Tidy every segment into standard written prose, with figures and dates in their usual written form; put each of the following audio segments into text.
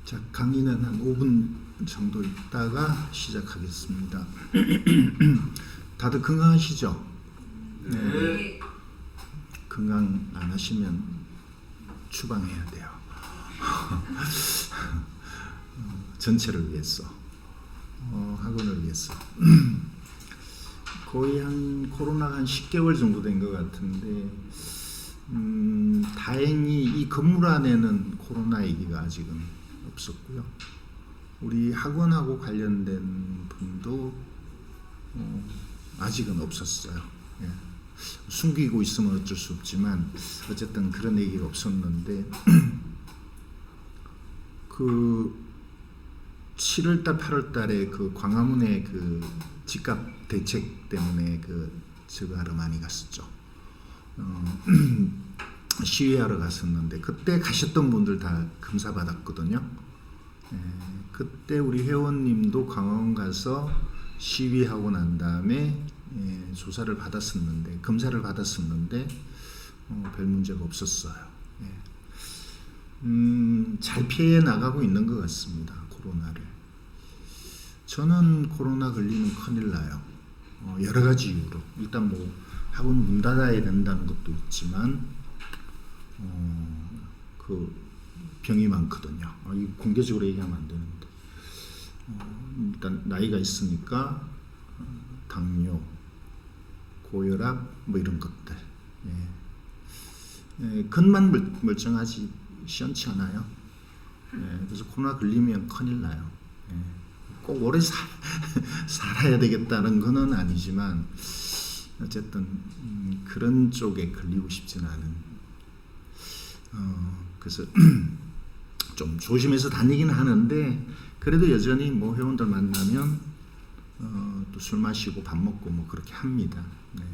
자, 강의는 한 5분 정도 있다가 시작하겠습니다. 다들 건강하시죠? 네. 건강 안 하시면 추방해야 돼요. 전체를 위해서, 학원을 위해서. 거의 한 코로나가 한 10개월 정도 된 것 같은데, 다행히 이 건물 안에는 코로나 얘기가 아직은 없었고요. 우리 학원하고 관련된 분도 아직은 없었어요. 예. 숨기고 있으면 어쩔 수 없지만 어쨌든 그런 얘기가 없었는데 그 7월달, 8월달에 그 광화문에 그 집값 대책 때문에 그 저거 하러 많이 갔었죠. 시위하러 갔었는데 그때 가셨던 분들 다 검사 받았거든요. 그때 우리 회원님도 광화문 가서 시위하고 난 다음에 조사를 받았었는데, 검사를 받았었는데 별 문제가 없었어요. 잘 피해 나가고 있는 것 같습니다, 코로나를. 저는 코로나 걸리면 큰일 나요. 여러 가지 이유로. 일단 뭐 학원 문 닫아야 된다는 것도 있지만 그 병이 많거든요. 이거 공개적으로 얘기하면 안 되는데 일단 나이가 있으니까 당뇨, 고혈압 뭐 이런 것들. 겉만 멀쩡하지 시원치 않아요. 그래서 코로나 걸리면 큰일 나요. 꼭 오래 살아야 되겠다는 거는 아니지만 어쨌든 그런 쪽에 걸리고 싶지는 않은. 그래서 좀 조심해서 다니긴 하는데 그래도 여전히 뭐 회원들 만나면 또 술 마시고 밥 먹고 뭐 그렇게 합니다. 네.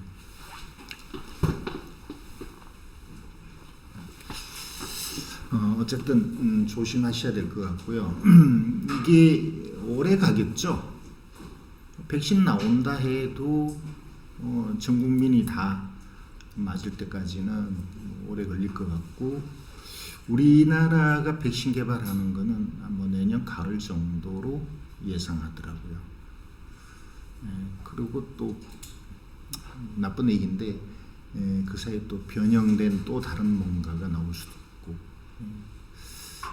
어쨌든 조심하셔야 될 것 같고요. 이게 오래 가겠죠. 백신 나온다 해도 전 국민이 다 맞을 때까지는 오래 걸릴 것 같고, 우리나라가 백신 개발하는 거는 뭐 내년 가을 정도로 예상하더라고요. 그리고 또 나쁜 얘기인데 그 사이에 또 변형된 또 다른 뭔가가 나올 수도 있고.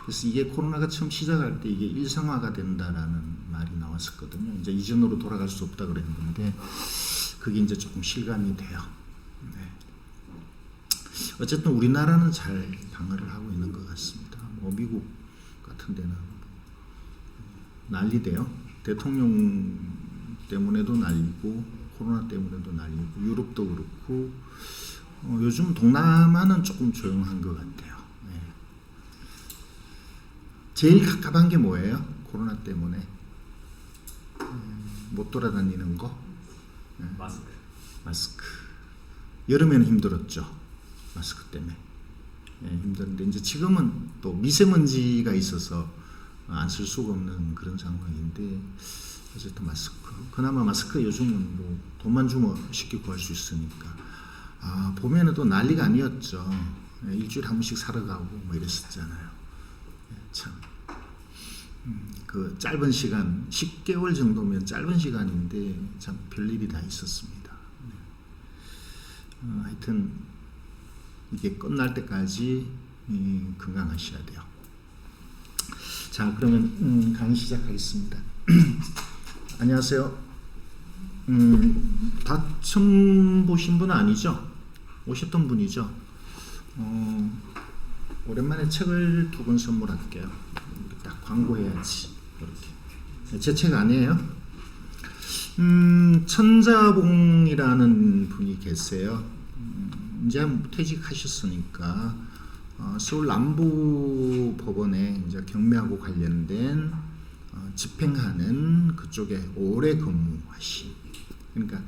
그래서 이게 코로나가 처음 시작할 때 이게 일상화가 된다라는 말이 나왔었거든요. 이제 이전으로 돌아갈 수 없다 그랬는데 그게 이제 조금 실감이 돼요. 어쨌든 우리나라는 잘 방어를 하고 있는 것 같습니다. 뭐 미국 같은 데는 난리대요. 대통령 때문에도 난리고 코로나 때문에도 난리고 유럽도 그렇고 요즘 동남아는 조금 조용한 것 같아요. 제일 갑갑한 게 뭐예요? 코로나 때문에 못 돌아다니는 거? 마스크. 여름에는 힘들었죠. 마스크 때문에 힘든데 이제 지금은 또 미세먼지가 있어서 안 쓸 수가 없는 그런 상황인데 어쨌든 마스크. 그나마 마스크 요즘은 뭐 돈만 주면 쉽게 구할 수 있으니까. 봄에는 또 난리가 아니었죠. 일주일에 한 번씩 사러 가고 뭐 이랬었잖아요. 참. 그 짧은 시간 10개월 정도면 짧은 시간인데 참 별일이 다 있었습니다. 하여튼 이게 끝날 때까지 건강하셔야 돼요. 자, 그러면 강의 시작하겠습니다. 안녕하세요. 다 처음 보신 분은 아니죠? 오셨던 분이죠? 오랜만에 책을 2권 선물할게요. 딱 광고해야지. 이렇게. 제 책 아니에요? 천자봉이라는 분이 계세요. 이제 퇴직하셨으니까 서울 남부법원에 이제 경매하고 관련된 집행하는 그쪽에 오래 근무하신, 그러니까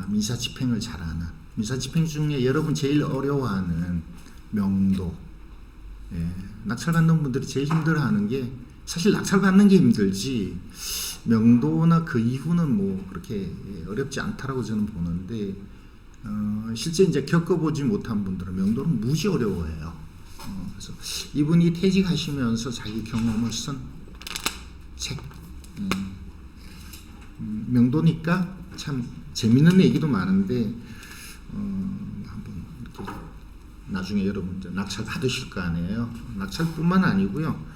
민사 집행을 잘하는, 민사 집행 중에 여러분 제일 어려워하는 명도. 낙찰받는 분들이 제일 힘들어하는 게 사실 낙찰받는 게 힘들지 명도나 그 이후는 뭐 그렇게 어렵지 않다라고 저는 보는데 실제 이제 겪어보지 못한 분들은 명도는 무지 어려워해요. 그래서 이분이 퇴직하시면서 자기 경험을 쓴 책. 명도니까 참 재밌는 얘기도 많은데 한번 이렇게 나중에 여러분 낙찰 받으실 거 아니에요. 낙찰뿐만 아니고요.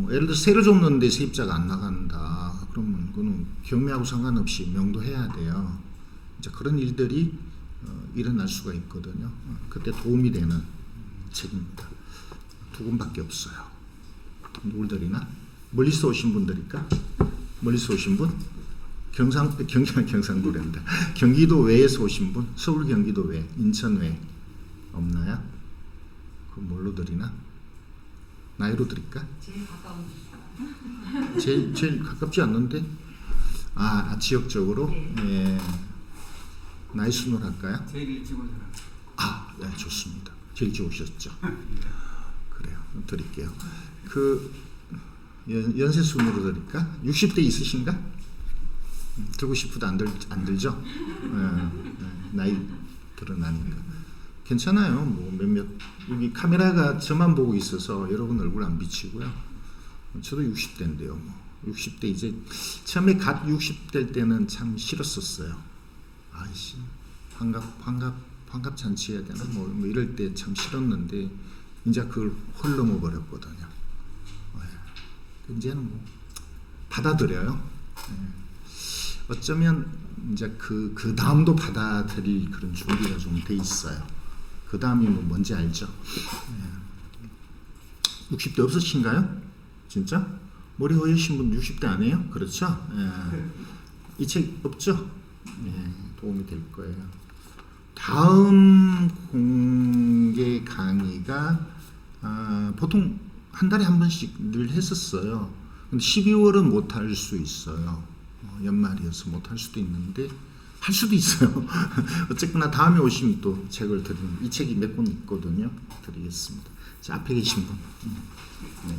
예를 들어 세를 줬는데 세입자가 안 나간다. 그러면 그거는 경매하고 상관없이 명도해야 돼요. 이제 그런 일들이 일어날 수가 있거든요. 그때 도움이 되는 책입니다. 두 권밖에 없어요. 누굴 드리나? 멀리서 오신 분들일까? 멀리서 오신 분? 경상도랜다. 경기도 외에서 오신 분? 서울 경기도 외, 인천 외 없나요? 그 뭘로 드리나? 나이로 드릴까? 제일 가까운 제일 가깝지 않는데? 지역적으로? 네. 예. 나이 순으로 할까요? 제일 일찍 온 사람. 네, 좋습니다. 제일 일찍 오셨죠? 그래요. 드릴게요. 연세 순으로 드릴까? 60대 있으신가? 들고 싶어도 안 들죠? 나이 드러나니까. 괜찮아요. 뭐 몇몇 여기 카메라가 저만 보고 있어서 여러분 얼굴 안 비치고요. 저도 60대인데요. 뭐 60대 이제 처음에 갓 60대 때는 참 싫었었어요. 아이씨 환갑 잔치 해야 되나 뭐 이럴 때 참 싫었는데 이제 그걸 홀 넘어 버렸거든요. 이제는 뭐 받아들여요. 어쩌면 이제 그 다음도 받아들일 그런 준비가 좀 돼 있어요. 그 다음이 뭐 뭔지 알죠? 60대 없으신가요? 진짜? 머리 허여신 분 60대 아니에요? 그렇죠? 이 책 없죠? 도움이 될 거예요. 다음 공개 강의가 보통 한 달에 한 번씩 늘 했었어요. 근데 12월은 못 할 수 있어요. 연말이어서 못 할 수도 있는데 할 수도 있어요. 어쨌거나 다음에 오시면 또 책을 드리는 이 책이 몇 권 있거든요. 드리겠습니다. 자, 앞에 계신 분,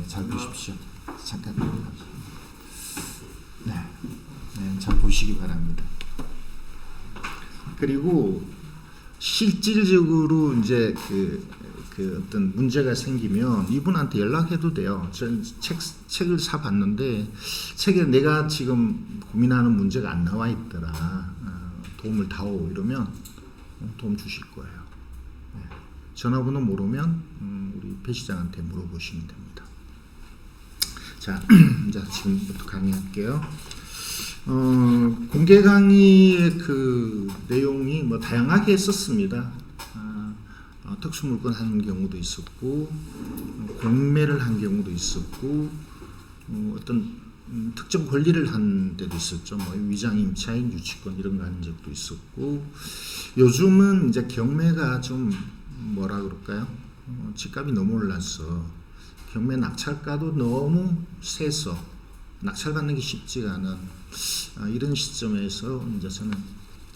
잘 보십시오. 잠깐. 잘 보시기 바랍니다. 그리고 실질적으로 이제 그 어떤 문제가 생기면 이분한테 연락해도 돼요. 전 책을 사 봤는데 책에 내가 지금 고민하는 문제가 안 나와 있더라. 도움을 다오 이러면 도움 주실 거예요. 전화번호 모르면 우리 배 시장한테 물어보시면 됩니다. 자, 이제 지금부터 강의할게요. 공개 강의의 그 내용이 뭐 다양하게 했었습니다. 특수물건 하는 경우도 있었고, 공매를 한 경우도 있었고, 어떤 특정 권리를 한 때도 있었죠. 뭐 위장 임차인, 유치권 이런 거 하는 적도 있었고, 요즘은 이제 경매가 좀 뭐라 그럴까요? 집값이 너무 올라서 경매 낙찰가도 너무 세서 낙찰받는 게 쉽지가 않은 이런 시점에서 이제 저는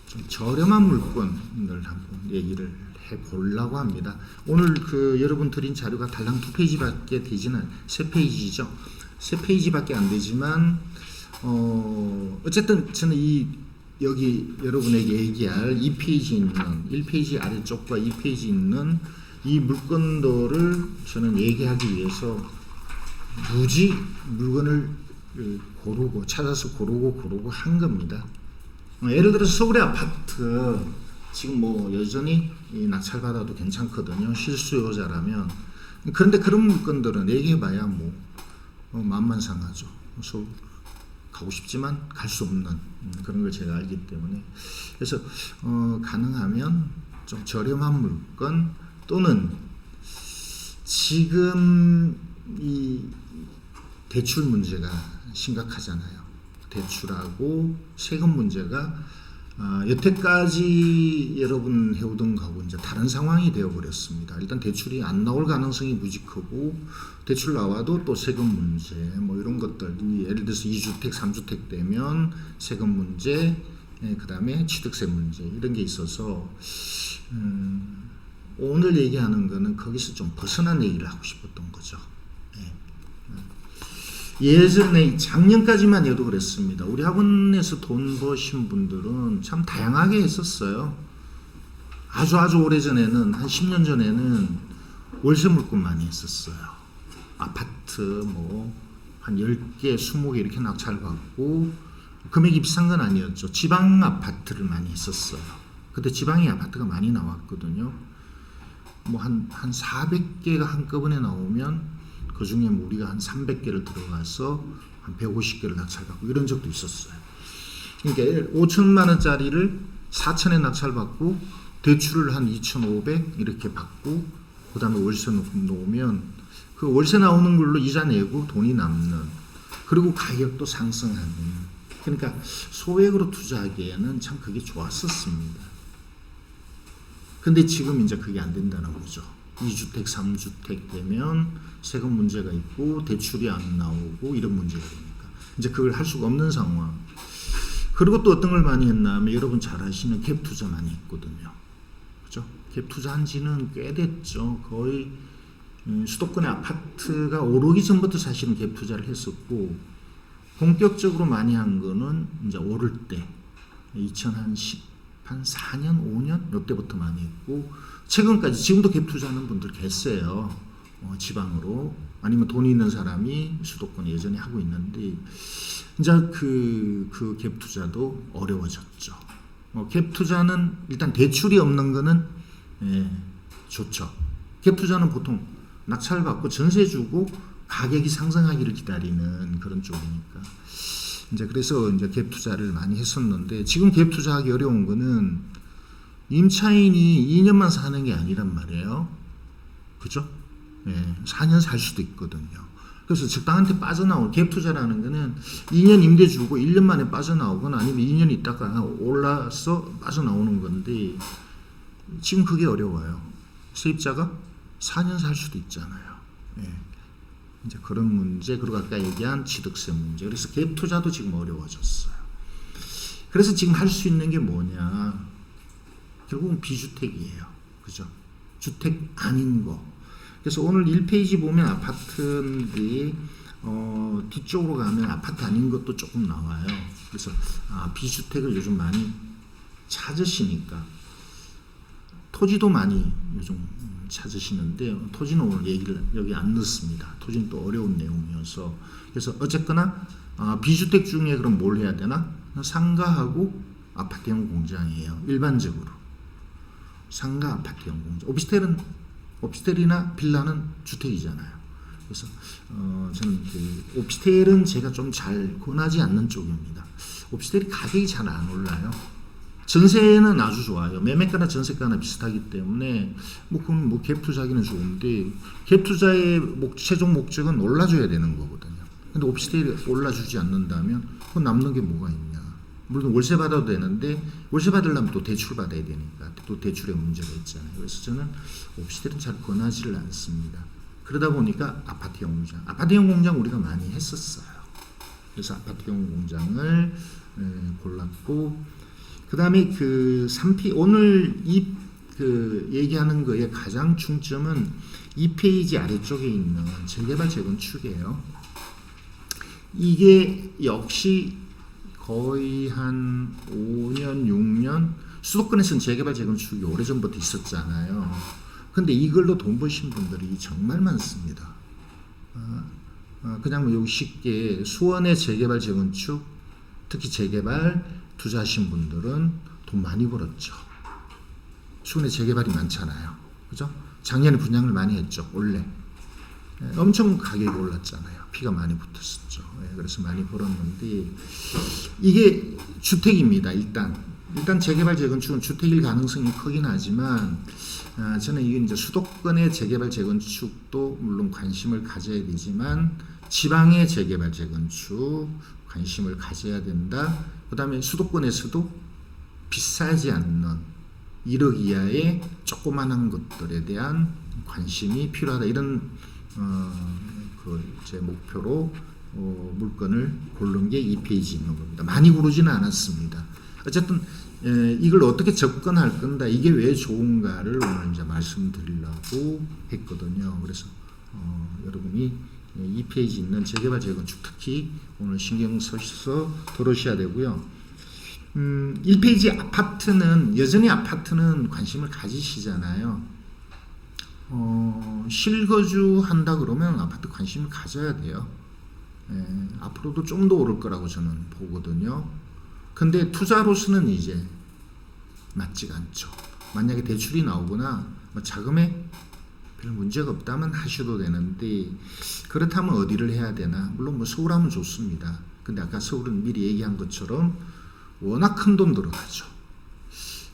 좀 저렴한 물건을 한번 얘기를 해보려고 합니다. 오늘 여러분 드린 자료가 달랑 2페이지밖에 되지는 3페이지죠. 3페이지밖에 안 되지만 어쨌든 저는 여기 여러분에게 얘기할 2페이지 있는 1페이지 아래쪽과 2페이지 있는 이 물건들을 저는 얘기하기 위해서 무지 물건을 찾아서 고르고 한 겁니다. 예를 들어서 서울의 아파트 지금 뭐 여전히 낙찰받아도 괜찮거든요. 실수요자라면. 그런데 그런 물건들은 얘기해봐야 뭐 마음만 상하죠. 서울 가고 싶지만 갈 수 없는 그런 걸 제가 알기 때문에 그래서 가능하면 좀 저렴한 물건 또는 지금 이 대출 문제가 심각하잖아요. 대출하고 세금 문제가 여태까지 여러분 해오던 거하고 이제 다른 상황이 되어버렸습니다. 일단 대출이 안 나올 가능성이 무지 크고 대출 나와도 또 세금 문제 뭐 이런 것들 예를 들어서 2주택 3주택 되면 세금 문제 그 다음에 취득세 문제 이런 게 있어서 오늘 얘기하는 거는 거기서 좀 벗어난 얘기를 하고 싶었던 거죠. 예전에 작년까지만 해도 그랬습니다. 우리 학원에서 돈 버신 분들은 참 다양하게 했었어요. 아주 오래전에는 한 10년 전에는 월세 물건 많이 했었어요. 아파트 뭐 한 10개, 20개 이렇게 낙찰받고 금액이 비싼 건 아니었죠. 지방 아파트를 많이 했었어요. 그때 지방에 아파트가 많이 나왔거든요. 뭐 한 400개가 한꺼번에 나오면 그 중에 뭐 우리가 한 300개를 들어가서 한 150개를 낙찰받고 이런 적도 있었어요. 그러니까 5천만 원짜리를 4천에 낙찰받고 대출을 한 2,500 이렇게 받고 그 다음에 월세 놓으면 그 월세 나오는 걸로 이자 내고 돈이 남는, 그리고 가격도 상승하는, 그러니까 소액으로 투자하기에는 참 그게 좋았었습니다. 근데 지금 이제 그게 안 된다는 거죠. 2주택, 3주택 되면 세금 문제가 있고 대출이 안 나오고 이런 문제가 되니까 이제 그걸 할 수가 없는 상황. 그리고 또 어떤 걸 많이 했나 하면 여러분 잘 아시는 갭 투자 많이 했거든요. 그죠? 갭 투자한 지는 꽤 됐죠. 거의 수도권의 아파트가 오르기 전부터 사실은 갭 투자를 했었고, 본격적으로 많이 한 거는 이제 오를 때 2010 한 4년, 5년 이때부터 많이 했고, 최근까지 지금도 갭 투자하는 분들 계세요. 지방으로 아니면 돈이 있는 사람이 수도권에 여전히 하고 있는데, 이제 그 갭 투자도 어려워졌죠. 갭 투자는 일단 대출이 없는 거는 좋죠. 갭 투자는 보통 낙찰 받고 전세 주고 가격이 상승하기를 기다리는 그런 쪽이니까. 이제 그래서 이제 갭 투자를 많이 했었는데, 지금 갭 투자하기 어려운 거는 임차인이 2년만 사는 게 아니란 말이에요. 그죠? 4년 살 수도 있거든요. 그래서 적당한테 빠져나올, 갭 투자라는 거는 2년 임대 주고 1년 만에 빠져나오거나 아니면 2년 있다가 올라서 빠져나오는 건데, 지금 그게 어려워요. 세입자가 4년 살 수도 있잖아요. 이제 그런 문제, 그리고 아까 얘기한 취득세 문제. 그래서 갭 투자도 지금 어려워졌어요. 그래서 지금 할 수 있는 게 뭐냐? 결국은 비주택이에요. 그죠? 주택 아닌 거. 그래서 오늘 1페이지 보면 아파트인데, 뒤쪽으로 가면 아파트 아닌 것도 조금 나와요. 그래서 비주택을 요즘 많이 찾으시니까 토지도 많이 요즘 찾으시는데, 토지는 오늘 얘기를 여기 안 넣습니다. 토지는 또 어려운 내용이어서. 그래서 어쨌거나 비주택 중에 그럼 뭘 해야 되나? 상가하고 아파트형 공장이에요. 일반적으로 상가, 아파트형 공장. 오피스텔이나 빌라는 주택이잖아요. 그래서 저는 그 오피스텔은 제가 좀 잘 권하지 않는 쪽입니다. 오피스텔이 가격이 잘 안 올라요. 전세는 아주 좋아요. 매매가나 전세가나 비슷하기 때문에 그건 갭 투자기는 좋은데, 갭 투자의 최종 목적은 올라줘야 되는 거거든요. 근데 오피스텔이 올라주지 않는다면 그건 남는 게 뭐가 있냐. 물론 월세 받아도 되는데, 월세 받으려면 또 대출 받아야 되니까 또 대출의 문제가 있잖아요. 그래서 저는 오피스텔은 잘 권하지를 않습니다. 그러다 보니까 아파트형 공장 우리가 많이 했었어요. 그래서 아파트형 공장을 골랐고, 그 다음에 그 3P, 오늘 그 얘기하는 거에 가장 중점은 2페이지 아래쪽에 있는 재개발 재건축이에요. 이게 역시 거의 한 5년, 6년, 수도권에서는 재개발 재건축이 오래전부터 있었잖아요. 근데 이걸로 돈 버신 분들이 정말 많습니다. 그냥 뭐 여기 쉽게 수원의 재개발 재건축, 특히 재개발 투자하신 분들은 돈 많이 벌었죠. 수원에 재개발이 많잖아요. 그죠? 작년에 분양을 많이 했죠. 원래 엄청 가격이 올랐잖아요. 피가 많이 붙었었죠. 그래서 많이 벌었는데, 이게 주택입니다. 일단 재개발 재건축은 주택일 가능성이 크긴 하지만, 저는 이게 이제 수도권의 재개발 재건축도 물론 관심을 가져야 되지만, 지방의 재개발 재건축 관심을 가져야 된다. 그 다음에 수도권에서도 비싸지 않는 1억 이하의 조그만한 것들에 대한 관심이 필요하다. 이런 제 목표로 물건을 고른 게 2페이지 있는 겁니다. 많이 고르지는 않았습니다. 어쨌든 이걸 어떻게 접근할 건가, 이게 왜 좋은가를 오늘 이제 말씀드리려고 했거든요. 그래서 여러분이 2페이지 있는 재개발 재건축 특히 오늘 신경 써서 들으셔야 되고요. 1페이지 아파트는 여전히 아파트는 관심을 가지시잖아요. 실거주한다 그러면 아파트 관심을 가져야 돼요. 앞으로도 좀 더 오를 거라고 저는 보거든요. 근데 투자로서는 이제 맞지가 않죠. 만약에 대출이 나오거나 뭐 자금에 별 문제가 없다면 하셔도 되는데, 그렇다면 어디를 해야 되나? 물론 뭐 서울 하면 좋습니다. 근데 아까 서울은 미리 얘기한 것처럼 워낙 큰 돈 들어가죠.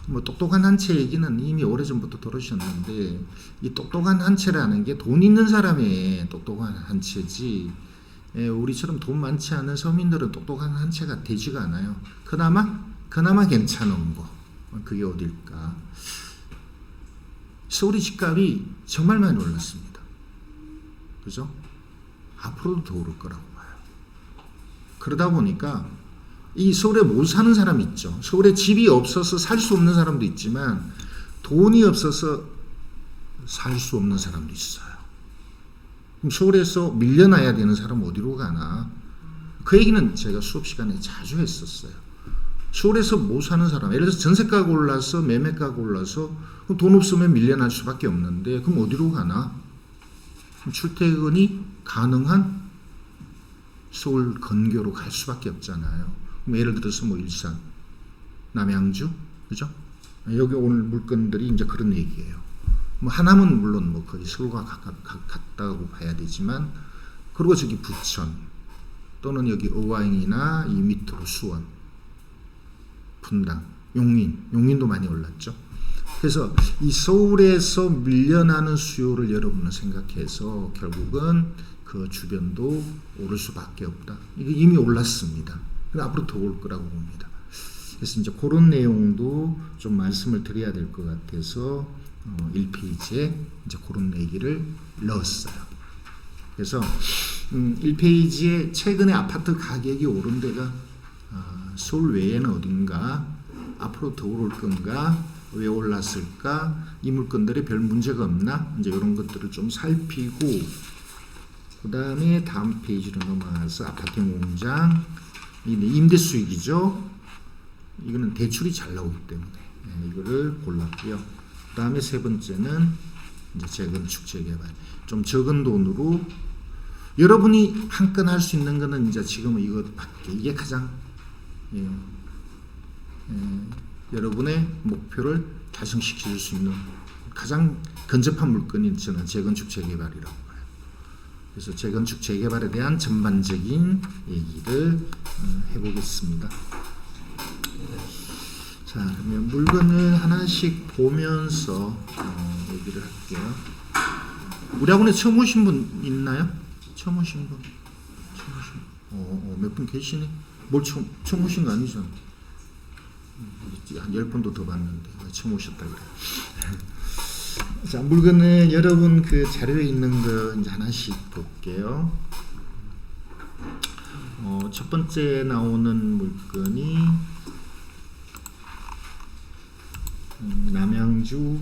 뭐 똑똑한 한 채 얘기는 이미 오래전부터 들으셨는데, 이 똑똑한 한 채라는 게 돈 있는 사람의 똑똑한 한 채지, 우리처럼 돈 많지 않은 서민들은 똑똑한 한 채가 되지가 않아요. 그나마 괜찮은 거, 그게 어딜까? 서울의 집값이 정말 많이 올랐습니다. 그죠? 앞으로도 더 오를 거라고 봐요. 그러다 보니까 이 서울에 못 사는 사람이 있죠. 서울에 집이 없어서 살 수 없는 사람도 있지만 돈이 없어서 살 수 없는 사람도 있어요. 그럼 서울에서 밀려나야 되는 사람은 어디로 가나? 그 얘기는 제가 수업 시간에 자주 했었어요. 서울에서 못 사는 사람, 예를 들어서 전세가가 올라서 매매가가 올라서 돈 없으면 밀려날 수밖에 없는데, 그럼 어디로 가나? 출퇴근이 가능한 서울 근교로 갈 수밖에 없잖아요. 그럼 예를 들어서 뭐 일산, 남양주, 그죠? 여기 오늘 물건들이 이제 그런 얘기예요. 뭐 하남은 물론 뭐 거의 서울과 같다고 봐야 되지만, 그리고 저기 부천 또는 여기 어와잉이나 이 밑으로 수원, 분당, 용인도 많이 올랐죠. 그래서 이 서울에서 밀려나는 수요를 여러분은 생각해서 결국은 그 주변도 오를 수밖에 없다. 이게 이미 올랐습니다. 앞으로 더 올 거라고 봅니다. 그래서 이제 그런 내용도 좀 말씀을 드려야 될 것 같아서 1페이지에 이제 그런 얘기를 넣었어요. 그래서 1페이지에 최근에 아파트 가격이 오른 데가 서울 외에는 어딘가, 앞으로 더 오를 건가, 왜 올랐을까, 이 물건들이 별 문제가 없나, 이제 이런 것들을 좀 살피고, 그 다음에 다음 페이지로 넘어가서 아파트 공장, 임대 수익이죠. 이거는 대출이 잘 나오기 때문에 이거를 골랐고요. 그 다음에 세 번째는 이제 재건축 재개발, 좀 적은 돈으로 여러분이 한 건 할 수 있는 거는 이제 지금은 이것밖에, 이게 가장 여러분의 목표를 달성시킬 수 있는 가장 근접한 물건이 저는 재건축 재개발이라고 봐요. 그래서 재건축 재개발에 대한 전반적인 얘기를 해보겠습니다. 자, 그러면 물건을 하나씩 보면서 얘기를 할게요. 우리 학원에 처음 오신 분 있나요? 처음 오신 분? 몇 분 계시네? 뭘 처음 오신 거 아니죠? 한 10번도 더 봤는데 처음 오셨다 그래. 자, 물건은 여러분 그 자료에 있는 거 이제 하나씩 볼게요. 첫 번째 나오는 물건이 남양주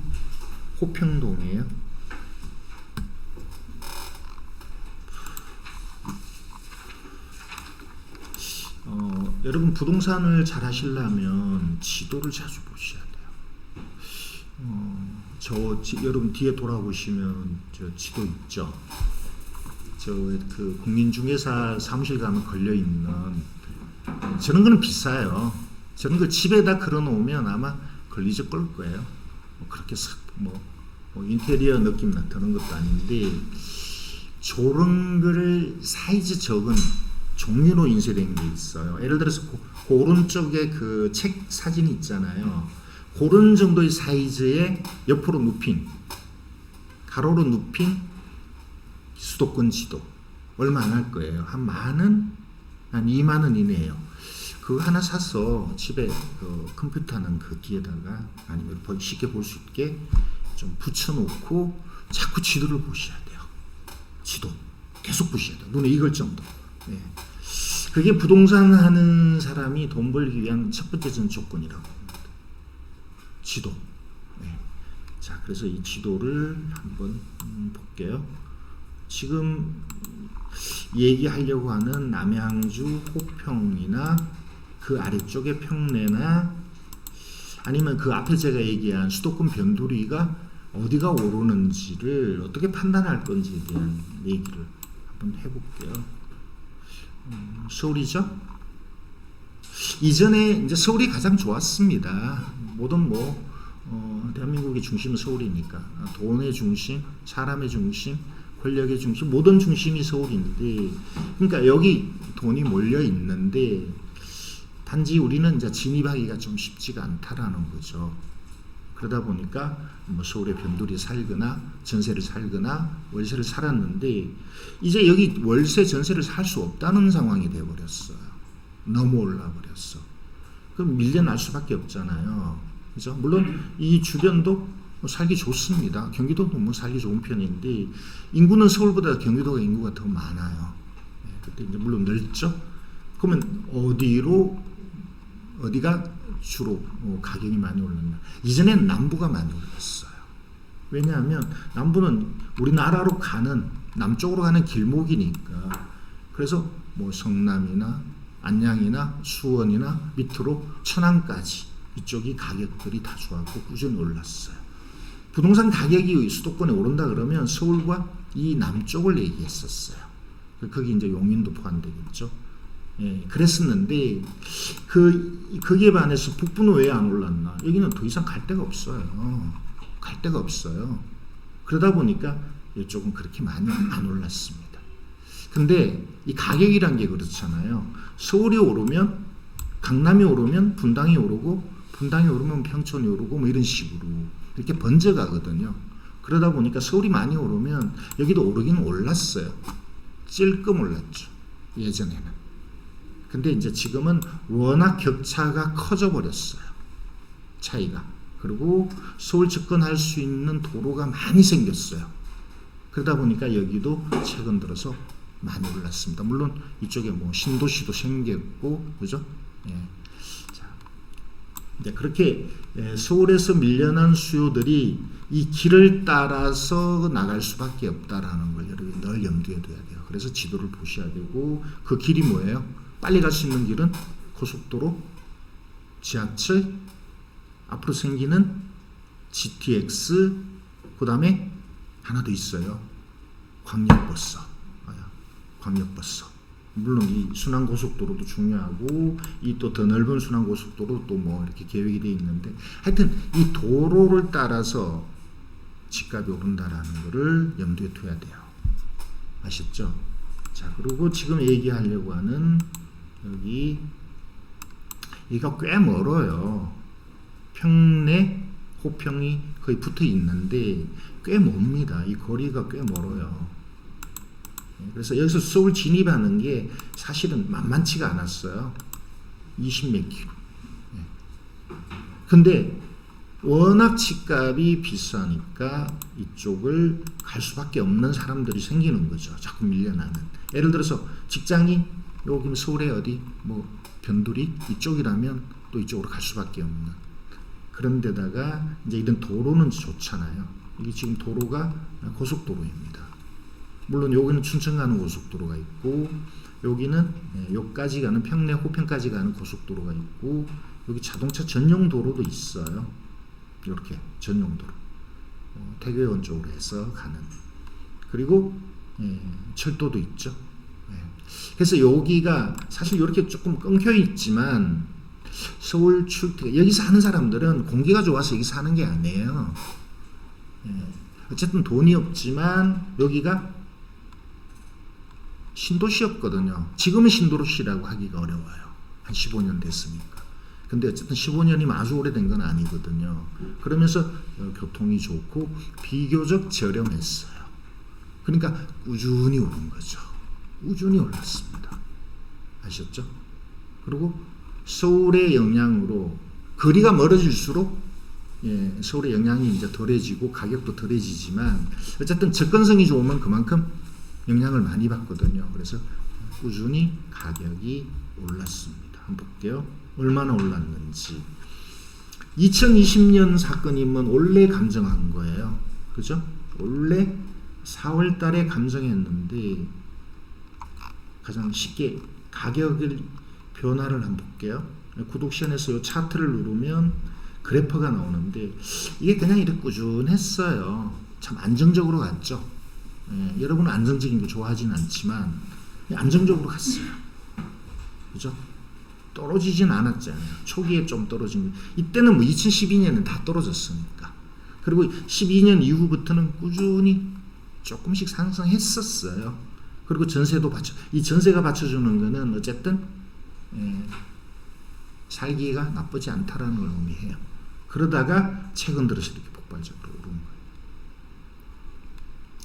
호평동이에요. 여러분 부동산을 잘 하시려면 지도를 자주 보셔야 돼요. 여러분 뒤에 돌아보시면 저 지도 있죠. 저 그 국민중개사 사무실 가면 걸려 있는 저런 거는 비싸요. 저런 걸 집에다 걸어놓으면 아마 걸리적 걸 거예요. 그렇게 인테리어 느낌 나타나는 것도 아닌데, 저런 거를 사이즈 적은 종류로 인쇄된 게 있어요. 예를 들어서 그 오른쪽에 그 책 사진이 있잖아요. 그런 정도의 사이즈의 옆으로 눕힌, 가로로 눕힌 수도권 지도 얼마 안 할 거예요. 한 10,000원? 한 20,000원 이내예요. 그거 하나 사서 집에 그 컴퓨터는 그 뒤에다가 아니면 쉽게 볼 수 있게 좀 붙여놓고 자꾸 지도를 보셔야 돼요. 지도 계속 보셔야 돼요. 눈에 익을 정도. 네. 그게 부동산 하는 사람이 돈 벌기 위한 첫 번째 전 조건이라고 합니다. 지도. 네. 자, 그래서 이 지도를 한번 볼게요. 지금 얘기하려고 하는 남양주 호평이나 그 아래쪽의 평내나 아니면 그 앞에 제가 얘기한 수도권 변두리가 어디가 오르는지를 어떻게 판단할 건지에 대한 얘기를 한번 해볼게요. 서울이죠? 이전에 이제 서울이 가장 좋았습니다. 모든 대한민국의 중심은 서울이니까 돈의 중심, 사람의 중심, 권력의 중심, 모든 중심이 서울인데, 그러니까 여기 돈이 몰려 있는데 단지 우리는 이제 진입하기가 좀 쉽지가 않다라는 거죠. 그러다 보니까 서울에 변두리 살거나 전세를 살거나 월세를 살았는데 이제 여기 월세 전세를 살 수 없다는 상황이 되어버렸어요. 너무 올라버렸어. 그럼 밀려날 수밖에 없잖아요. 그죠? 물론 이 주변도 살기 좋습니다. 경기도도 살기 좋은 편인데 인구는 서울보다 경기도가 인구가 더 많아요. 그때 이제 물론 넓죠. 그러면 어디가 주로 가격이 많이 올랐나? 이전에는 남부가 많이 올랐어요. 왜냐하면 남부는 우리나라로 가는 남쪽으로 가는 길목이니까. 그래서 성남이나 안양이나 수원이나 밑으로 천안까지 이쪽이 가격들이 다 좋았고 꾸준히 올랐어요. 부동산 가격이 수도권에 오른다 그러면 서울과 이 남쪽을 얘기했었어요. 거기 이제 용인도 포함되겠죠. 예, 그랬었는데 거기에 반해서 북부는 왜 안 올랐나? 여기는 더 이상 갈 데가 없어요. 갈 데가 없어요. 그러다 보니까 이쪽은 그렇게 많이 안 올랐습니다. 근데 이 가격이란 게 그렇잖아요. 서울이 오르면 강남이 오르면 분당이 오르고 분당이 오르면 평촌이 오르고 이런 식으로 이렇게 번져가거든요. 그러다 보니까 서울이 많이 오르면 여기도 오르기는 올랐어요. 찔끔 올랐죠. 예전에는. 근데 이제 지금은 워낙 격차가 커져 버렸어요. 차이가. 그리고 서울 접근할 수 있는 도로가 많이 생겼어요. 그러다 보니까 여기도 최근 들어서 많이 올랐습니다. 물론 이쪽에 신도시도 생겼고, 그죠? 예. 자, 이제 그렇게 서울에서 밀려난 수요들이 이 길을 따라서 나갈 수밖에 없다라는 걸 여러분이 늘 염두에 둬야 돼요. 그래서 지도를 보셔야 되고, 그 길이 뭐예요? 빨리 갈 수 있는 길은 고속도로, 지하철, 앞으로 생기는 GTX, 그 다음에 하나 더 있어요. 광역버스. 물론 이 순환고속도로도 중요하고 이 또 더 넓은 순환고속도로 또 이렇게 계획이 되어 있는데 하여튼 이 도로를 따라서 집값이 오른다라는 거를 염두에 둬야 돼요. 아셨죠? 자, 그리고 지금 얘기하려고 하는 여기가 꽤 멀어요. 평내 호평이 거의 붙어 있는데 꽤 멉니다. 이 거리가 꽤 멀어요. 그래서 여기서 서울 진입하는 게 사실은 만만치가 않았어요. 20몇 킬로. 근데 워낙 집값이 비싸니까 이쪽을 갈 수밖에 없는 사람들이 생기는 거죠. 자꾸 밀려나는. 예를 들어서 직장이 여기 서울에 어디 변두리 이쪽이라면 또 이쪽으로 갈 수밖에 없는. 그런데다가 이제 이런 도로는 좋잖아요. 이게 지금 도로가 고속도로입니다. 물론 여기는 춘천 가는 고속도로가 있고 여기는 여기까지 가는 평내 호평까지 가는 고속도로가 있고 여기 자동차 전용 도로도 있어요. 이렇게 전용 도로. 태교원 쪽으로 해서 가는. 그리고 철도도 있죠. 그래서 여기가 사실 이렇게 조금 끊겨 있지만 서울 출퇴 여기 사는 사람들은 공기가 좋아서 여기 사는 게 아니에요. 어쨌든 돈이 없지만 여기가 신도시였거든요. 지금은 신도시라고 하기가 어려워요. 한 15년 됐으니까. 근데 어쨌든 15년이면 아주 오래된 건 아니거든요. 그러면서 교통이 좋고 비교적 저렴했어요. 그러니까 꾸준히 오른 거죠. 꾸준히 올랐습니다. 아셨죠? 그리고 서울의 영향으로 거리가 멀어질수록 서울의 영향이 이제 덜해지고 가격도 덜해지지만 어쨌든 접근성이 좋으면 그만큼 영향을 많이 받거든요. 그래서 꾸준히 가격이 올랐습니다. 한번 볼게요. 얼마나 올랐는지. 2020년 사건이면 원래 감정한 거예요. 그죠? 원래 4월 달에 감정했는데 가장 쉽게 가격을 변화를 한번 볼게요. 구독션에서 이 차트를 누르면 그래퍼가 나오는데 이게 그냥 이렇게 꾸준했어요. 참 안정적으로 갔죠. 예, 여러분은 안정적인 거 좋아하진 않지만 안정적으로 갔어요. 그죠? 떨어지진 않았잖아요. 초기에 좀 떨어진 거. 이때는 뭐 2012년은 다 떨어졌으니까. 그리고 12년 이후부터는 꾸준히 조금씩 상승했었어요. 그리고 전세도 이 전세가 받쳐주는 거는 어쨌든 살기가 나쁘지 않다라는 걸 의미해요. 그러다가 최근 들어서 이렇게 폭발적으로 오른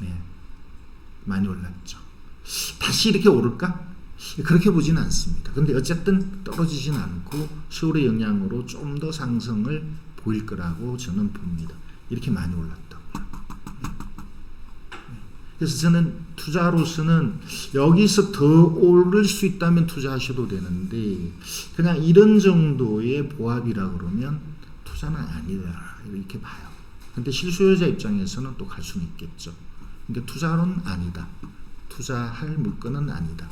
거예요. 예, 많이 올랐죠. 다시 이렇게 오를까? 그렇게 보지는 않습니다. 근데 어쨌든 떨어지진 않고 세월의 영향으로 좀 더 상승을 보일 거라고 저는 봅니다. 이렇게 많이 올랐다고요. 그래서 저는 투자로서는 여기서 더 오를 수 있다면 투자하셔도 되는데 그냥 이런 정도의 보합이라 그러면 투자는 아니다 이렇게 봐요. 근데 실수요자 입장에서는 또 갈 수는 있겠죠. 근데 투자는 아니다. 투자할 물건은 아니다.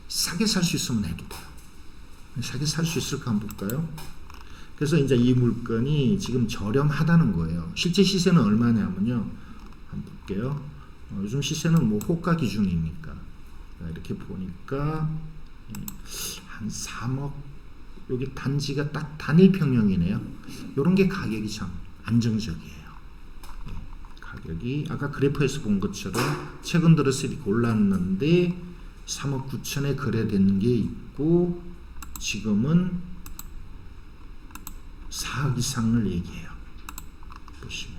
싸게 살 수 있으면 해도 돼요. 싸게 살 수 있을까 한번 볼까요? 그래서 이제 이 물건이 지금 저렴하다는 거예요. 실제 시세는 얼마냐면요. 한번 볼게요. 요즘 시세는 뭐 호가 기준이니까 이렇게 보니까 한 3억 여기 단지가 딱 단일 평형이네요. 이런 게 가격이 참 안정적이에요. 가격이 아까 그래프에서 본 것처럼 최근 들어서 이렇게 올랐는데 3억 9천에 거래된 게 있고 지금은 4억 이상을 얘기해요. 보시면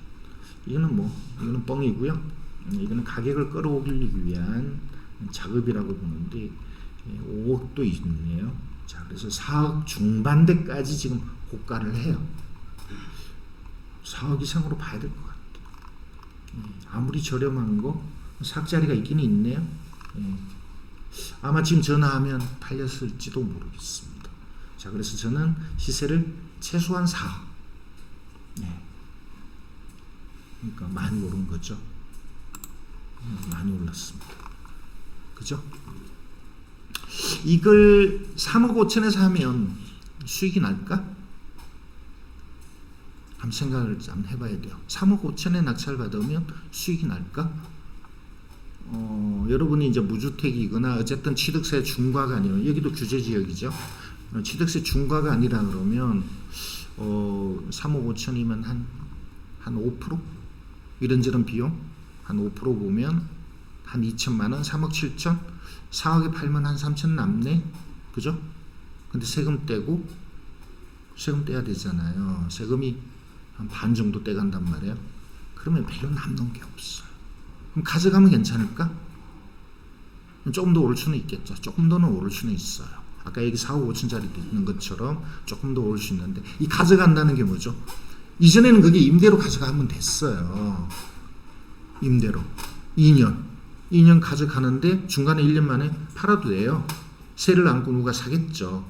이거는 뻥이고요. 이거는 가격을 끌어올리기 위한 작업이라고 보는데 5억도 있네요. 자, 그래서 4억 중반대까지 지금 고가를 해요. 4억 이상으로 봐야 될 것 같아요. 아무리 저렴한 거 4억짜리가 있긴 있네요. 아마 지금 전화하면 팔렸을지도 모르겠습니다. 자, 그래서 저는 시세를 최소한 4억. 그러니까 많이 오른 거죠. 많이 올랐습니다. 그죠? 이걸 3억 5천에 사면 수익이 날까? 한번 생각을 좀 해봐야 돼요. 3억 5천에 낙찰 받으면 수익이 날까? 여러분이 이제 무주택이거나 어쨌든 취득세 중과가 아니면 여기도 규제 지역이죠. 취득세 중과가 아니라 그러면 3억 5천이면 한 5%? 이런저런 비용 한 5% 보면 한 2천만 원, 3억 7천, 4억에 팔면 한 3천 남네, 그죠? 근데 세금 떼고 세금 떼야 되잖아요. 세금이 한 반 정도 떼간단 말이에요. 그러면 별로 남는 게 없어요. 그럼 가져가면 괜찮을까? 조금 더 오를 수는 있겠죠. 조금 더는 오를 수는 있어요. 아까 여기 4억 5천짜리도 있는 것처럼 조금 더 오를 수 있는데 이 가져간다는 게 뭐죠? 이전에는 그게 임대로 가져가면 됐어요. 임대로 2년 가져가는데 중간에 1년 만에 팔아도 돼요. 세를 안고 누가 사겠죠.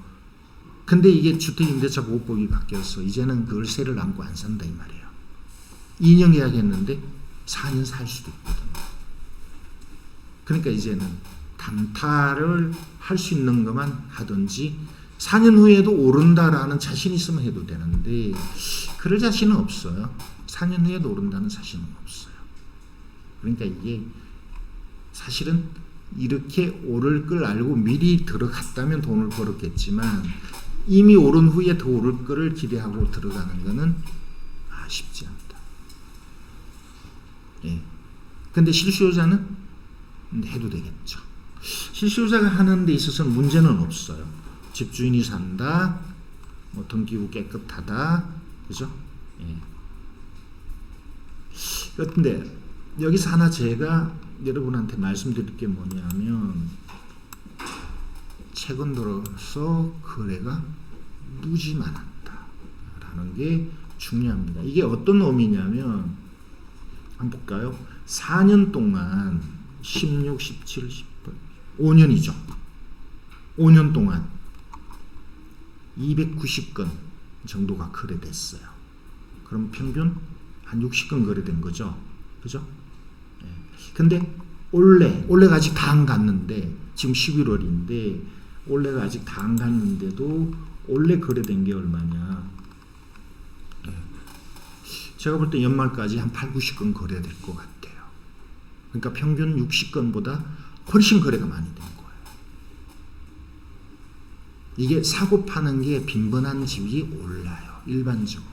근데 이게 주택임대차 보호법이 바뀌어서 이제는 그걸 세를 안고 안 산다 이 말이에요. 2년 계약했는데 4년 살 수도 있거든요. 그러니까 이제는 단타를 할 수 있는 것만 하든지 4년 후에도 오른다라는 자신 있으면 해도 되는데 그럴 자신은 없어요. 4년 후에도 오른다는 자신은 없어요. 그러니까 이게 사실은 이렇게 오를 걸 알고 미리 들어갔다면 돈을 벌었겠지만 이미 오른 후에 더 오를 거를 기대하고 들어가는 거는 쉽지 않다. 근데 실수요자는 해도 되겠죠. 실수요자가 하는 데 있어서는 문제는 없어요. 집주인이 산다, 뭐 등기부 깨끗하다, 그죠? 그런데 여기서 하나 제가 여러분한테 말씀드릴 게 뭐냐면 최근 들어서 거래가 무지 많았다라는 게 중요합니다. 이게 어떤 의미냐면 한번 볼까요? 4년 동안 16, 17, 18, 5년이죠. 5년 동안 290건 정도가 거래됐어요. 그럼 평균 한 60건 거래된 거죠. 그죠? 근데 올해가 아직 다 안 갔는데 지금 11월인데 올해가 아직 다 안 갔는데도 올해 거래된 게 얼마냐? 제가 볼 때 연말까지 한 8, 90건 거래될 것 같아요. 그러니까 평균 60건보다 훨씬 거래가 많이 된 거예요. 이게 사고 파는 게 빈번한 집이 올라요. 일반적으로.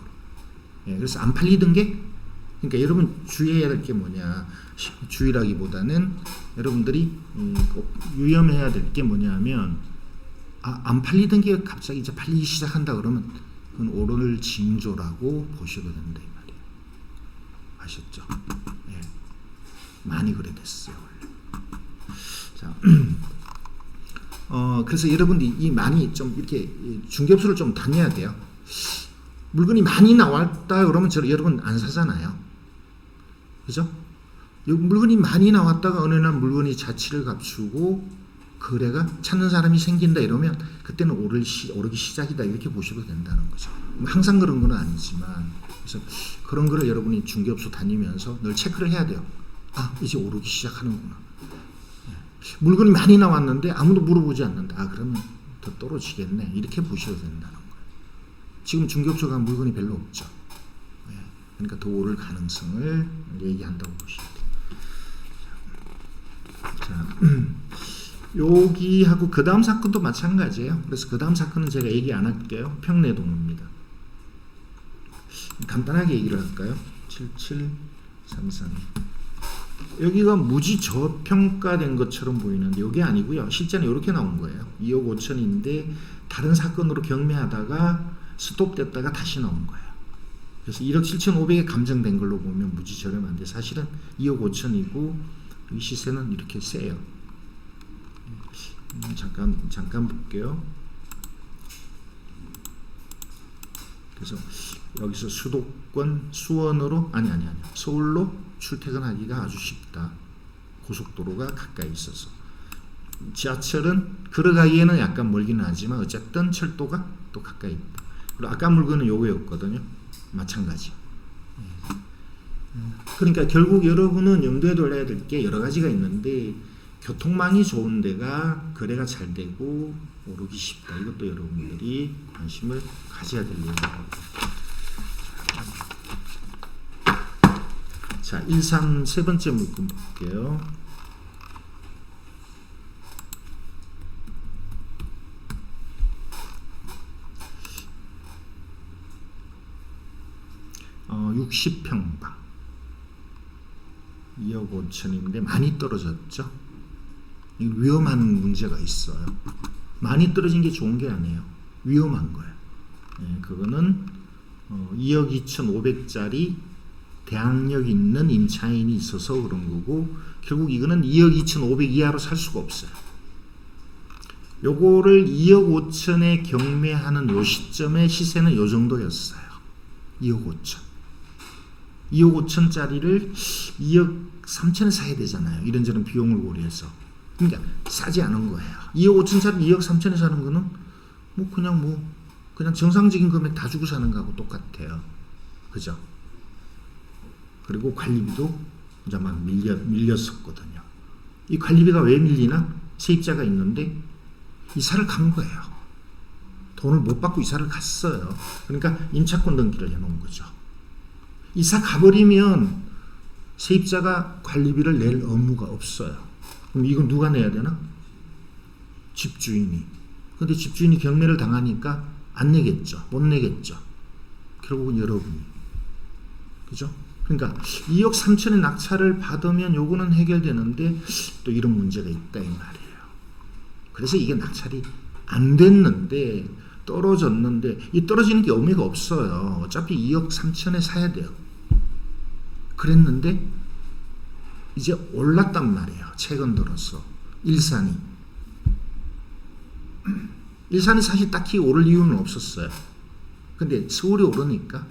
예, 그래서 안 팔리던 게, 그러니까 여러분 주의해야 될 게 뭐냐, 주의라기보다는 여러분들이 꼭 유념해야 될 게 뭐냐면, 안 팔리던 게 갑자기 이제 팔리기 시작한다 그러면 그건 오를 징조라고 보셔도 된다 이 말이에요. 아셨죠? 예. 많이 그래됐어요 원래. 자, 그래서 여러분들이 이 많이 좀 이렇게 중개업소를 좀 다녀야 돼요. 물건이 많이 나왔다 그러면 여러분 안 사잖아요. 그죠? 물건이 많이 나왔다가 어느 날 물건이 자취를 갖추고 거래가 찾는 사람이 생긴다 이러면 그때는 오르기 시작이다 이렇게 보셔도 된다는 거죠. 항상 그런 건 아니지만, 그래서 그런 거를 여러분이 중개업소 다니면서 늘 체크를 해야 돼요. 이제 오르기 시작하는구나. 물건이 많이 나왔는데 아무도 물어보지 않는다. 그러면 더 떨어지겠네. 이렇게 보셔도 된다는 거예요. 지금 중개업소가 물건이 별로 없죠. 그러니까 더 오를 가능성을 얘기한다고 보시면 돼요. 자, 여기하고 그 다음 사건도 마찬가지예요. 그래서 그 다음 사건은 제가 얘기 안 할게요. 평내동입니다. 간단하게 얘기를 할까요? 7733. 여기가 무지 저평가된 것처럼 보이는데 이게 아니고요. 실제는 이렇게 나온 거예요. 2억 5천인데 다른 사건으로 경매하다가 스톱됐다가 다시 나온 거예요. 그래서 1억 7,500에 감정된 걸로 보면 무지 저렴한데 사실은 2억 5천이고 이 시세는 이렇게 세요. 잠깐 볼게요. 그래서 여기서 수도권 수원으로 아니요 서울로 출퇴근하기가 아주 쉽다. 고속도로가 가까이 있어서. 지하철은 걸어가기에는 약간 멀기는 하지만 어쨌든 철도가 또 가까이 있다. 그리고 아까 물건은 요거였거든요. 마찬가지. 그러니까 결국 여러분은 염두에 둬야 될 게 여러 가지가 있는데 교통망이 좋은 데가 거래가 잘 되고 오르기 쉽다. 이것도 여러분들이 관심을 가져야 될 내용입니다. 자, 13 세 번째 물건 볼게요. 어, 60평방 2억 5천인데 많이 떨어졌죠. 위험한 문제가 있어요. 많이 떨어진 게 좋은 게 아니에요. 위험한 거예요. 그거는 2억 2,500짜리 대항력 있는 임차인이 있어서 그런 거고, 결국 이거는 2억 2,500 이하로 살 수가 없어요. 요거를 2억 5천에 경매하는 요 시점의 시세는 요 정도였어요. 2억 5천. 2억 5천짜리를 2억 3천에 사야 되잖아요. 이런저런 비용을 고려해서. 그러니까 싸지 않은 거예요. 2억 5천짜리 2억 3천에 사는 거는 그냥 정상적인 금액 다 주고 사는 거하고 똑같아요. 그죠? 그리고 관리비도 이제 막 밀렸었거든요. 이 관리비가 왜 밀리나? 세입자가 있는데 이사를 간 거예요. 돈을 못 받고 이사를 갔어요. 그러니까 임차권 등기를 해놓은 거죠. 이사 가버리면 세입자가 관리비를 낼 의무가 없어요. 그럼 이건 누가 내야 되나? 집주인이. 근데 집주인이 경매를 당하니까 안 내겠죠. 못 내겠죠. 결국은 여러분이. 그죠? 그러니까 2억 3천의 낙찰을 받으면 요거는 해결되는데 또 이런 문제가 있다 이 말이에요. 그래서 이게 낙찰이 안 됐는데 떨어졌는데 이 떨어지는 게 의미가 없어요. 어차피 2억 3천에 사야 돼요. 그랬는데 이제 올랐단 말이에요. 최근 들어서 일산이 사실 딱히 오를 이유는 없었어요. 근데 서울이 오르니까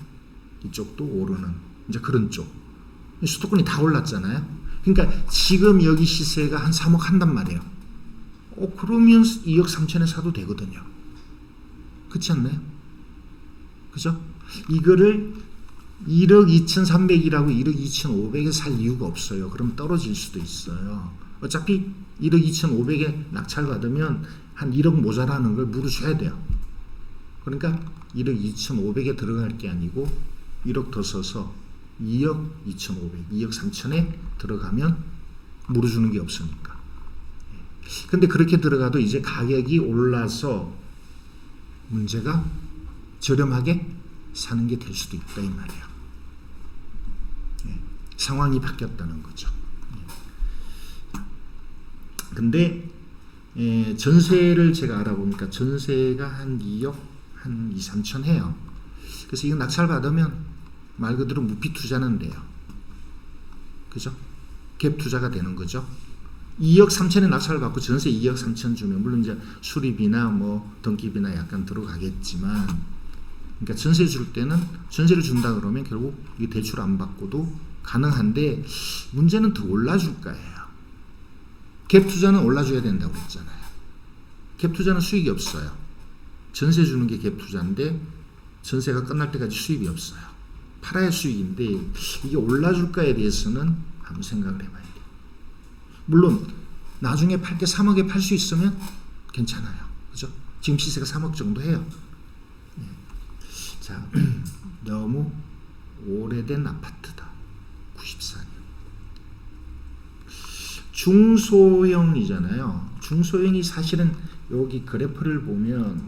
이쪽도 오르는 이제 그런 쪽. 수도권이 다 올랐잖아요. 그러니까 지금 여기 시세가 한 3억 한단 말이에요. 그러면 2억 3천에 사도 되거든요. 그렇지 않나요? 그죠? 이거를 1억 2,300이라고 1억 2,500에 살 이유가 없어요. 그럼 떨어질 수도 있어요. 어차피 1억 2,500에 낙찰 받으면 한 1억 모자라는 걸 물어줘야 돼요. 그러니까 1억 2,500에 들어갈 게 아니고 1억 더 써서 2억 2,500, 2억 3천에 들어가면 물어주는 게 없으니까. 근데 그렇게 들어가도 이제 가격이 올라서 문제가 저렴하게 사는 게 될 수도 있다 이 말이에요. 상황이 바뀌었다는 거죠. 근데 전세를 제가 알아보니까 전세가 한 2억 한 2, 3천 해요. 그래서 이거 낙찰 받으면 말 그대로 무피 투자는 돼요. 그죠? 갭 투자가 되는 거죠. 2억 3천에 낙찰을 받고 전세 2억 3천 주면 물론 이제 수리비나 뭐 등기비나 약간 들어가겠지만, 그러니까 전세 줄 때는 전세를 준다 그러면 결국 이 대출 안 받고도 가능한데 문제는 더 올라줄 거예요. 갭 투자는 올라줘야 된다고 했잖아요. 갭 투자는 수익이 없어요. 전세 주는 게 갭 투자인데 전세가 끝날 때까지 수익이 없어요. 팔아야 수익인데 이게 올라줄까에 대해서는 한번 생각을 해봐야 돼요. 물론 나중에 팔 때 3억에 팔 수 있으면 괜찮아요. 그죠? 지금 시세가 3억 정도 해요. 자, 너무 오래된 아파트다. 94년. 중소형이잖아요. 중소형이 사실은 여기 그래프를 보면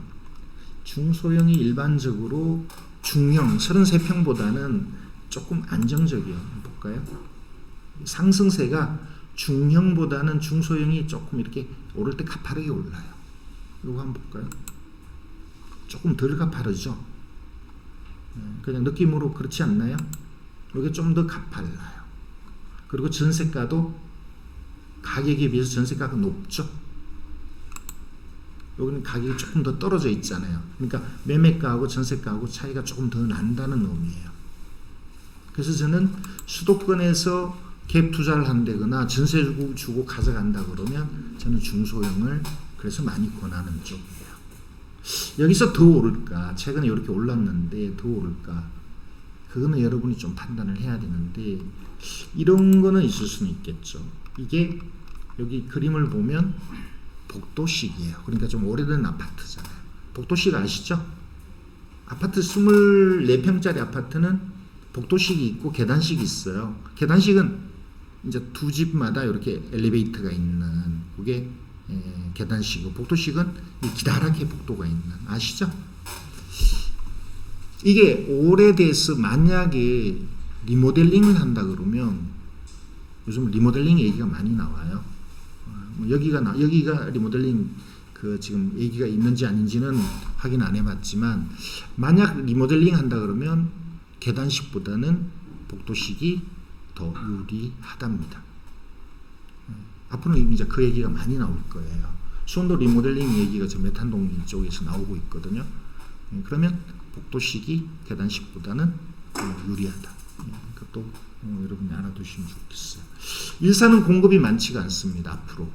중소형이 일반적으로 중형 33평보다는 조금 안정적이에요. 볼까요? 상승세가 중형보다는 중소형이 조금 이렇게 오를 때 가파르게 올라요. 이거 한번 볼까요? 조금 덜 가파르죠? 그냥 느낌으로 그렇지 않나요? 이게 좀 더 가팔라요. 그리고 전세가도 가격에 비해서 전세가가 높죠. 여기는 가격이 조금 더 떨어져 있잖아요. 그러니까 매매가하고 전세가하고 차이가 조금 더 난다는 의미예요. 그래서 저는 수도권에서 갭 투자를 한다거나 전세 주고 가져간다 그러면 저는 중소형을 그래서 많이 권하는 쪽이에요. 여기서 더 오를까? 최근에 이렇게 올랐는데 더 오를까? 그거는 여러분이 좀 판단을 해야 되는데 이런 거는 있을 수는 있겠죠. 이게 여기 그림을 보면 복도식이에요. 그러니까 좀 오래된 아파트잖아요. 복도식 아시죠? 아파트 24평짜리 아파트는 복도식이 있고 계단식이 있어요. 계단식은 이제 두 집마다 이렇게 엘리베이터가 있는 그게 계단식이고, 복도식은 기다랗게 복도가 있는, 아시죠? 이게 오래돼서 만약에 리모델링을 한다 그러면 요즘 리모델링 얘기가 많이 나와요. 여기가 리모델링 그 지금 얘기가 있는지 아닌지는 확인 안 해봤지만, 만약 리모델링 한다 그러면 계단식보다는 복도식이 더 유리하답니다. 앞으로는 이제 그 얘기가 많이 나올 거예요. 수원도 리모델링 얘기가 저 메탄동 쪽에서 나오고 있거든요. 그러면 복도식이 계단식보다는 유리하다. 그것도 여러분이 알아두시면 좋겠어요. 일산은 공급이 많지가 않습니다. 앞으로.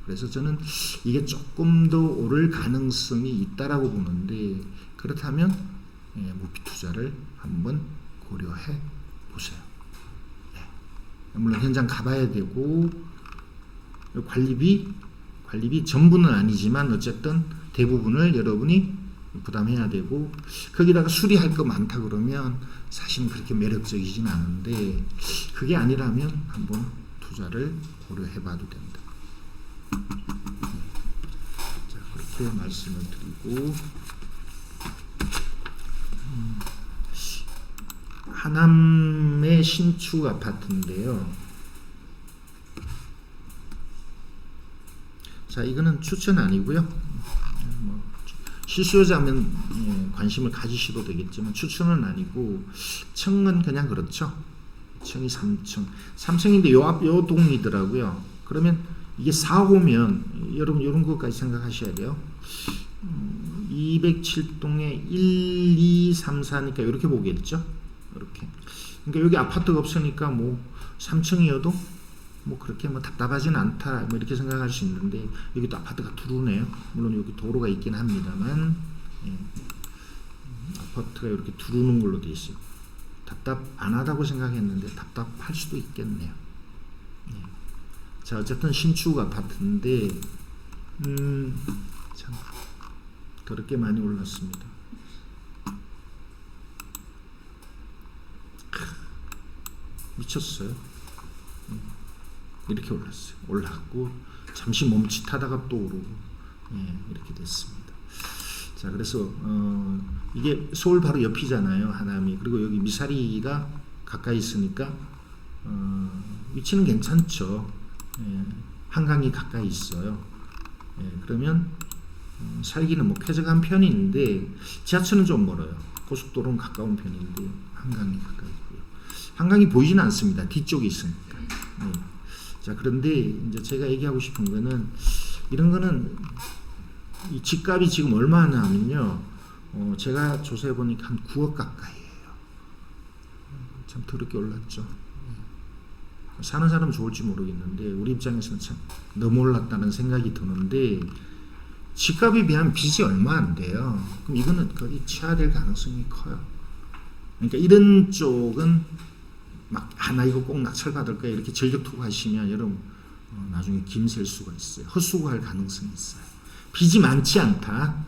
그래서 저는 이게 조금 더 오를 가능성이 있다라고 보는데, 그렇다면 무피 투자를 한번 고려해 보세요. 물론 현장 가봐야 되고 관리비 전부는 아니지만 어쨌든 대부분을 여러분이 부담해야 되고, 거기다가 수리할 거 많다 그러면 사실은 그렇게 매력적이진 않은데, 그게 아니라면 한번 투자를 고려해 봐도 된다. 자, 그렇게 말씀을 드리고, 하남의 신축 아파트인데요. 자, 이거는 추천 아니고요. 실수요자면 관심을 가지셔도 되겠지만 추천은 아니고, 층은 그냥 그렇죠. 층이 3층인데 요 앞 요 동이더라고요. 그러면 이게 4호면 여러분 이런 것까지 생각하셔야 돼요. 207동에 1, 2, 3, 4니까 이렇게 보겠죠. 이렇게. 그러니까 여기 아파트가 없으니까 뭐 3층이어도 뭐 그렇게 뭐 답답하진 않다 뭐 이렇게 생각할 수 있는데, 여기도 아파트가 두루네요. 물론 여기 도로가 있긴 합니다만 아파트가 이렇게 두루는 걸로 돼 있어요. 답답 안 하다고 생각했는데 답답할 수도 있겠네요. 자, 어쨌든 신축 아파트인데 참 그렇게 많이 올랐습니다. 미쳤어요. 이렇게 올랐어요. 올랐고 잠시 멈칫하다가 또 오르고 이렇게 됐습니다. 자, 그래서 이게 서울 바로 옆이잖아요, 하남이. 그리고 여기 미사리가 가까이 있으니까 위치는 괜찮죠. 한강이 가까이 있어요. 그러면 살기는 뭐 쾌적한 편인데 지하철은 좀 멀어요. 고속도로는 가까운 편인데 한강이 가까이 있고요. 한강이 보이지는 않습니다. 뒤쪽에 있으니까. 자, 그런데 이제 제가 얘기하고 싶은 거는 이런 거는 이 집값이 지금 얼마나 하면요. 제가 조사해 보니까 한 9억 가까이에요. 참 더럽게 올랐죠. 사는 사람은 좋을지 모르겠는데 우리 입장에서는 참 너무 올랐다는 생각이 드는데 집값에 비하면 빚이 얼마 안 돼요. 그럼 이거는 거의 취하될 가능성이 커요. 그러니까 이런 쪽은 막 나 이거 꼭 낙찰 받을 거야 이렇게 전력 투구하시면 여러분 나중에 김셀 수가 있어요. 헛수고할 가능성이 있어요. 빚이 많지 않다.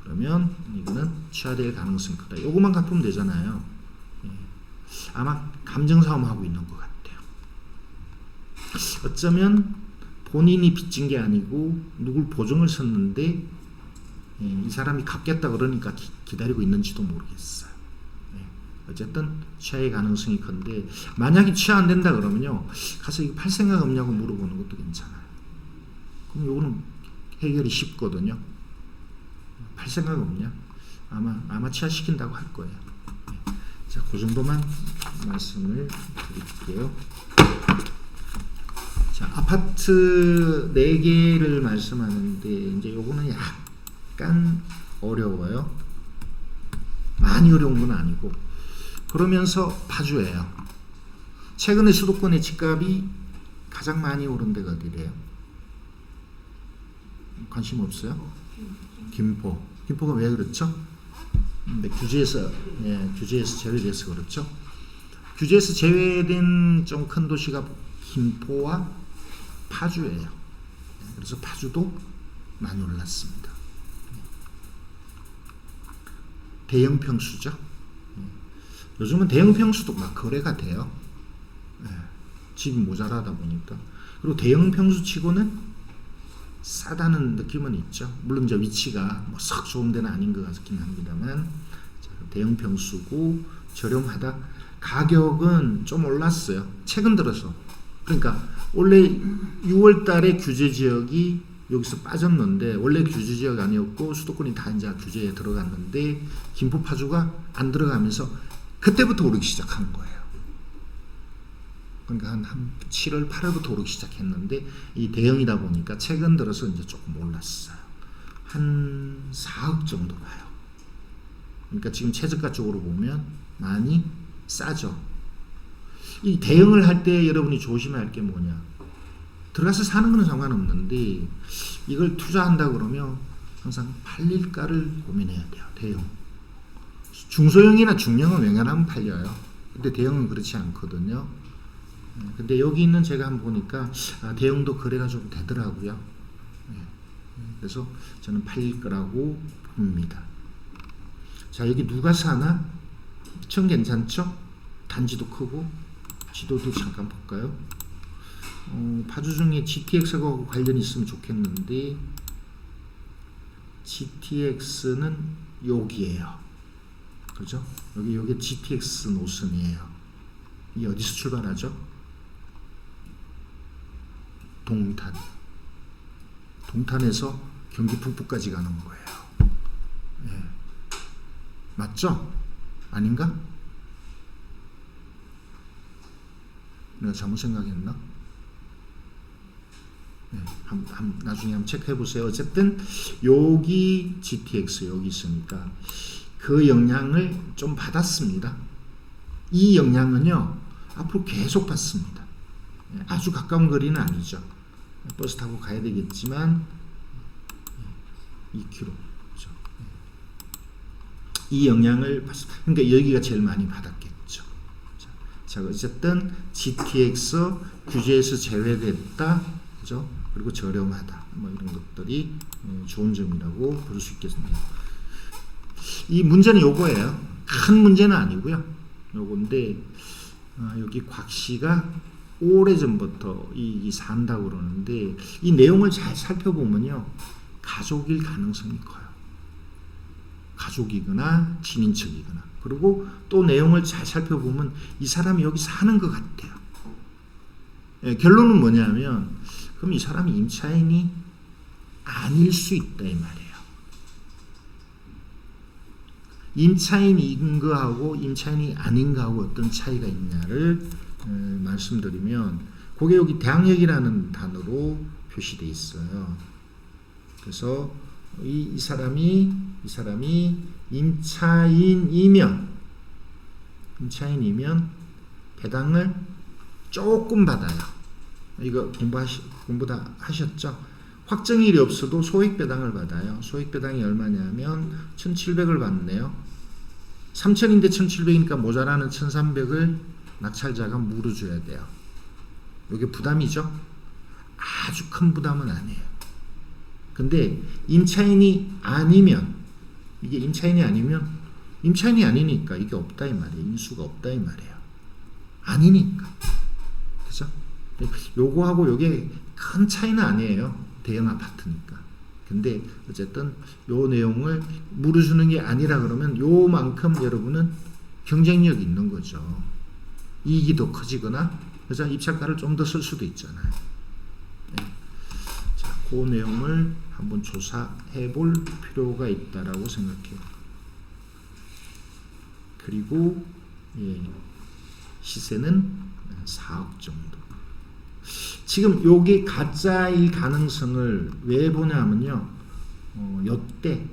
그러면 이거는 취하될 가능성이 크다. 요것만 갚으면 되잖아요. 아마 감정싸움 하고 있는 것 같아요. 어쩌면 본인이 빚진 게 아니고 누굴 보증을 섰는데 이 사람이 갚겠다 그러니까 기다리고 있는지도 모르겠어요. 어쨌든 취할 가능성이 큰데 만약에 취하 안 된다 그러면요 가서 이거 팔 생각 없냐고 물어보는 것도 괜찮아요. 그럼 요거는 해결이 쉽거든요. 팔 생각 없냐? 아마 취하시킨다고 할 거예요. 자, 그 정도만 말씀을 드릴게요. 자, 아파트 4개를 말씀하는데 이제 요거는 약간 어려워요. 많이 어려운 건 아니고 그러면서 파주예요. 최근에 수도권의 집값이 가장 많이 오른 데가 어디래요? 관심 없어요? 김포가 왜 그렇죠? 규제에서 제외돼서 그렇죠. 규제에서 제외된 좀 큰 도시가 김포와 파주예요. 그래서 파주도 많이 올랐습니다. 대형 평수죠. 요즘은 대형 평수도 막 거래가 돼요. 집이 모자라다 보니까. 그리고 대형 평수치고는 싸다는 느낌은 있죠. 물론 이제 위치가 뭐 썩 좋은 데는 아닌 것 같긴 합니다만 대형 평수고 저렴하다. 가격은 좀 올랐어요. 최근 들어서. 그러니까 원래 6월 달에 규제 지역이 여기서 빠졌는데 원래 규제 지역 아니었고 수도권이 다 이제 규제에 들어갔는데 김포 파주가 안 들어가면서 그때부터 오르기 시작한 거예요. 그러니까 한 7월, 8월부터 오르기 시작했는데 이 대형이다 보니까 최근 들어서 이제 조금 올랐어요. 한 4억 정도 봐요. 그러니까 지금 최저가 쪽으로 보면 많이 싸죠. 이 대형을 할 때 여러분이 조심해야 할 게 뭐냐? 들어가서 사는 거는 상관없는데 이걸 투자한다 그러면 항상 팔릴까를 고민해야 돼요. 대형. 중소형이나 중형은 웬간하면 팔려요. 근데 대형은 그렇지 않거든요. 근데 여기 있는 제가 한번 보니까 대형도 거래가 좀 되더라고요. 그래서 저는 팔릴 거라고 봅니다. 자, 여기 누가 사나? 청 괜찮죠? 단지도 크고 지도도 잠깐 볼까요? 파주 중에 GTX하고 관련이 있으면 좋겠는데 GTX는 여기에요. 그죠? 여기 GTX 노선이에요. 이게 어디서 출발하죠? 동탄에서 경기 북부까지 가는 거예요. 맞죠? 아닌가? 내가 잘못 생각했나? 나중에 한번 체크해 보세요. 어쨌든 여기 GTX 여기 있으니까 그 영향을 좀 받았습니다. 이 영향은요 앞으로 계속 받습니다. 아주 가까운 거리는 아니죠. 버스 타고 가야 되겠지만 2km 그렇죠. 이 영향을 받습니다. 그러니까 여기가 제일 많이 받았겠죠. 자, 어쨌든 GTX 규제에서 제외됐다, 그죠? 그리고 저렴하다, 뭐 이런 것들이 좋은 점이라고 볼 수 있겠습니다. 이 문제는 요거예요. 큰 문제는 아니고요. 요건데 여기 곽 씨가 오래전부터 이 산다고 그러는데 이 내용을 잘 살펴보면요. 가족일 가능성이 커요. 가족이거나 친인척이거나. 그리고 또 내용을 잘 살펴보면 이 사람이 여기 사는 것 같아요. 예, 결론은 뭐냐면 그럼 이 사람이 임차인이 아닐 수 있다 이 말이에요. 임차인인 거하고 임차인이 아닌 거하고 어떤 차이가 있냐를 말씀드리면 그게 여기 대항력이라는 단어로 표시되어 있어요. 그래서 이 사람이 임차인이면 배당을 조금 받아요. 이거 공부 다 하셨죠? 확정일이 없어도 소액 배당을 받아요. 소액 배당이 얼마냐면 1,700을 받네요. 3,000인데 1,700이니까 모자라는 1,300을 낙찰자가 물어줘야 돼요. 이게 부담이죠? 아주 큰 부담은 아니에요. 근데 임차인이 아니면 이게 임차인이 아니니까 이게 없다 이 말이에요. 인수가 없다 이 말이에요. 아니니까. 그죠? 요거하고 요게 큰 차이는 아니에요. 대형 아파트니까. 근데 어쨌든 요 내용을 물어주는 게 아니라 그러면 요만큼 여러분은 경쟁력이 있는 거죠. 이익이 더 커지거나 그래서 입찰가를 좀 더 쓸 수도 있잖아요. 네. 자, 그 내용을 한번 조사해 볼 필요가 있다라고 생각해요. 그리고 시세는 4억 정도. 지금 요게 가짜일 가능성을 왜 보냐면요. 요때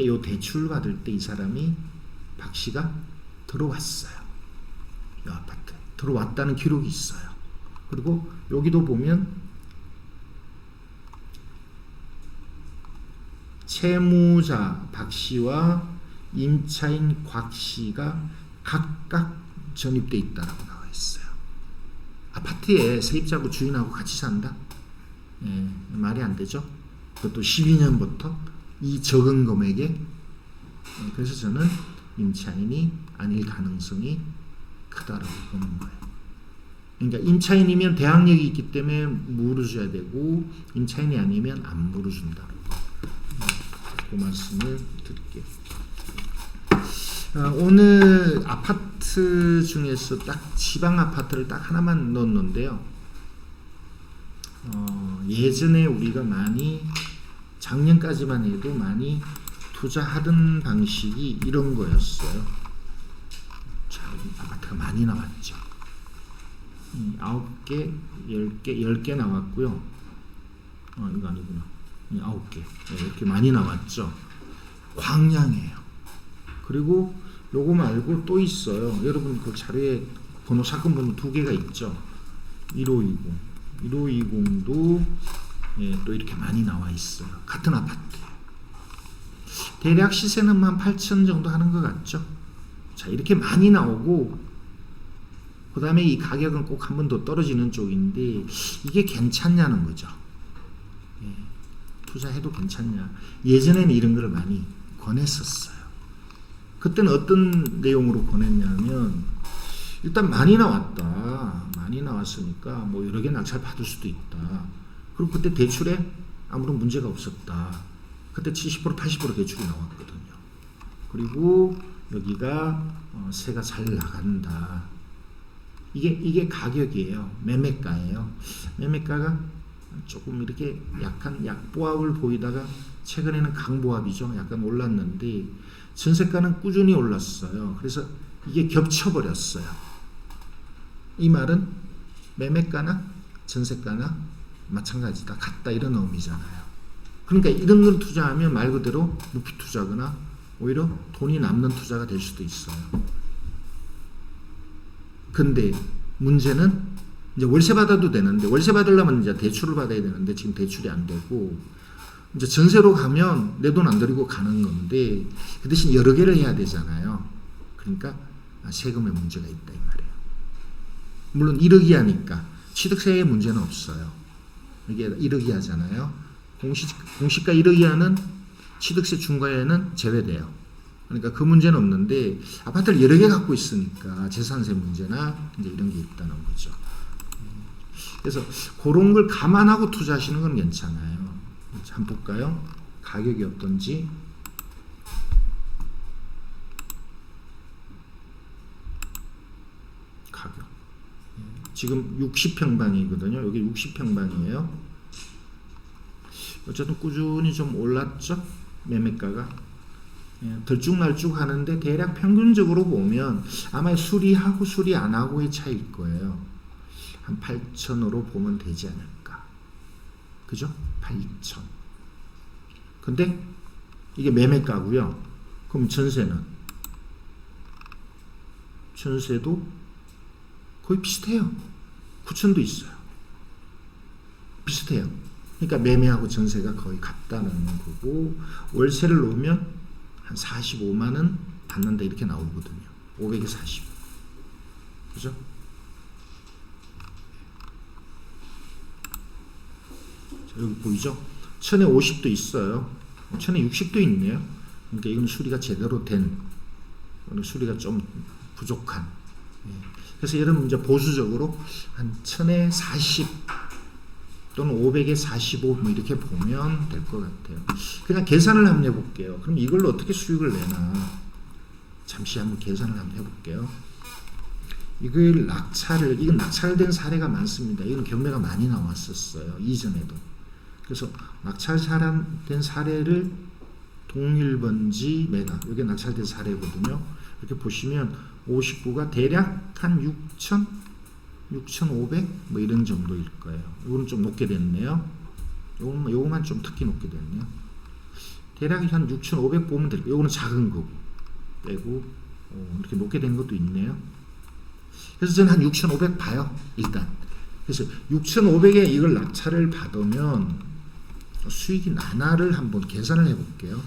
요 대출 받을 때 이 사람이 박 씨가 들어왔어요. 요 아파트에 들어왔다는 기록이 있어요. 그리고 여기도 보면 채무자 박 씨와 임차인 곽 씨가 각각 전입돼 있다라고 나와 있어요. 아파트에 세입자고 주인하고 같이 산다? 예, 말이 안 되죠. 그것도 12년부터 이 적은 금액에. 그래서 저는 임차인이 아닐 가능성이 크다라고 보는 거예요. 그러니까 임차인이면 대항력이 있기 때문에 물어줘야 되고 임차인이 아니면 안 물어준다. 그 말씀을 드릴게요. 오늘 아파트 중에서 딱 지방 아파트를 딱 하나만 넣었는데요. 예전에 우리가 많이 작년까지만 해도 많이 투자하던 방식이 이런 거였어요. 자, 아파트가 많이 나왔죠. 9개, 10개 나왔고요. 이거 아니구나. 9개. 이렇게 많이 나왔죠. 광량이에요. 그리고 요거 말고 또 있어요. 여러분 그 자료에 번호 사건 번호 2개가 있죠. 1520. 1520도 또 이렇게 많이 나와 있어요. 같은 아파트. 대략 시세는 한 8천 정도 하는 것 같죠. 자, 이렇게 많이 나오고 그 다음에 이 가격은 꼭 한 번 더 떨어지는 쪽인데 이게 괜찮냐는 거죠. 투자해도 괜찮냐. 예전에는 이런 걸 많이 권했었어요. 그때는 어떤 내용으로 권했냐면 일단 많이 나왔다. 많이 나왔으니까 뭐 여러 개 낙찰 받을 수도 있다. 그리고 그때 대출에 아무런 문제가 없었다. 그때 70% 80% 대출이 나왔거든요. 그리고 여기가 세가 잘 나간다. 이게 가격이에요. 매매가예요. 매매가가 조금 이렇게 약간 약보합을 보이다가 최근에는 강보합이죠. 약간 올랐는데 전세가는 꾸준히 올랐어요. 그래서 이게 겹쳐버렸어요. 이 말은 매매가나 전세가나 마찬가지다. 같다. 이런 의미잖아요. 그러니까 이런 걸 투자하면 말 그대로 무피 투자거나 오히려 돈이 남는 투자가 될 수도 있어요. 근데 문제는 이제 월세 받아도 되는데 월세 받으려면 이제 대출을 받아야 되는데 지금 대출이 안 되고 이제 전세로 가면 내 돈 안 들이고 가는 건데 그 대신 여러 개를 해야 되잖아요. 그러니까 세금에 문제가 있다 이 말이에요. 물론 1억 이하니까 취득세에 문제는 없어요. 이게 1억 이하잖아요. 공시가 1억 이하는 취득세 중과에는 제외돼요. 그러니까 그 문제는 없는데 아파트를 여러 개 갖고 있으니까 재산세 문제나 이제 이런 게 있다는 거죠. 그래서 그런 걸 감안하고 투자하시는 건 괜찮아요. 한번 볼까요? 가격이 어떤지. 가격. 지금 60평방이거든요. 여기 60평방이에요. 어쨌든 꾸준히 좀 올랐죠? 매매가가. 들쭉날쭉 하는데 대략 평균적으로 보면 아마 수리하고 수리 안 하고의 차이일 거예요. 한 8천으로 보면 되지 않을까. 그죠? 8천. 근데 이게 매매가고요. 그럼 전세는? 전세도 거의 비슷해요. 9천도 있어요. 비슷해요. 그러니까 매매하고 전세가 거의 같다는 거고, 월세를 놓으면 한 45만 원 받는다 이렇게 나오거든요. 500에 40. 그죠? 자, 여기 보이죠? 1000에 50도 있어요. 1000에 60도 있네요. 그러니까 이건 수리가 제대로 된, 수리가 좀 부족한. 그래서 여러분 이제 보수적으로 한 1000에 40 또는 500에 45 뭐 이렇게 보면 될 것 같아요. 그냥 계산을 한번 해볼게요. 그럼 이걸로 어떻게 수익을 내나? 잠시 한번 계산을 한번 해볼게요. 이건 낙찰된 사례가 많습니다. 이건 경매가 많이 나왔었어요. 이전에도. 그래서 낙찰된 사례를 동일번지 매각, 이게 낙찰된 사례거든요. 이렇게 보시면 59가 대략 한 6,500 뭐 이런 정도일 거예요. 이거는 좀 높게 됐네요. 요거만 좀 특히 높게 됐네요. 대략 한 6,500 보면 될 거예요. 요거는 작은 거고 빼고 이렇게 높게 된 것도 있네요. 그래서 저는 한 6,500 봐요. 일단. 그래서 6,500에 이걸 낙찰을 받으면 수익이 나나를 한번 계산을 해볼게요.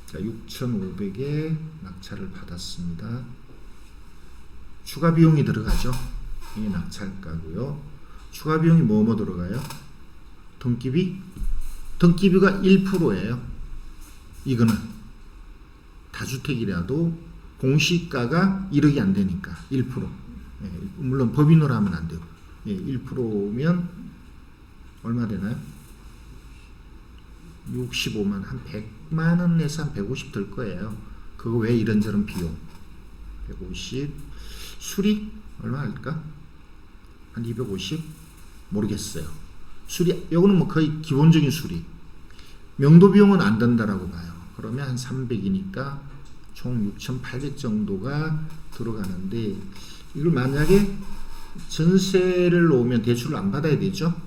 자, 6,500에 낙찰을 받았습니다. 추가 비용이 들어가죠. 이게 낙찰가고요. 추가 비용이 뭐 들어가요? 등기비? 등기비가 1%예요. 이거는 다주택이라도 공시가가 1억이 안 되니까 1%. 물론 법인으로 하면 안 돼요. 1%면 얼마 되나요? 65만, 한 100만 원에서 한 150 들 거예요. 그거 외에 이런저런 비용. 150. 수리 얼마 할까? 한 250? 모르겠어요. 수리, 요거는 뭐 거의 기본적인 수리. 명도 비용은 안 된다라고 봐요. 그러면 한 300이니까 총 6,800 정도가 들어가는데, 이걸 만약에 전세를 놓으면 대출을 안 받아야 되죠?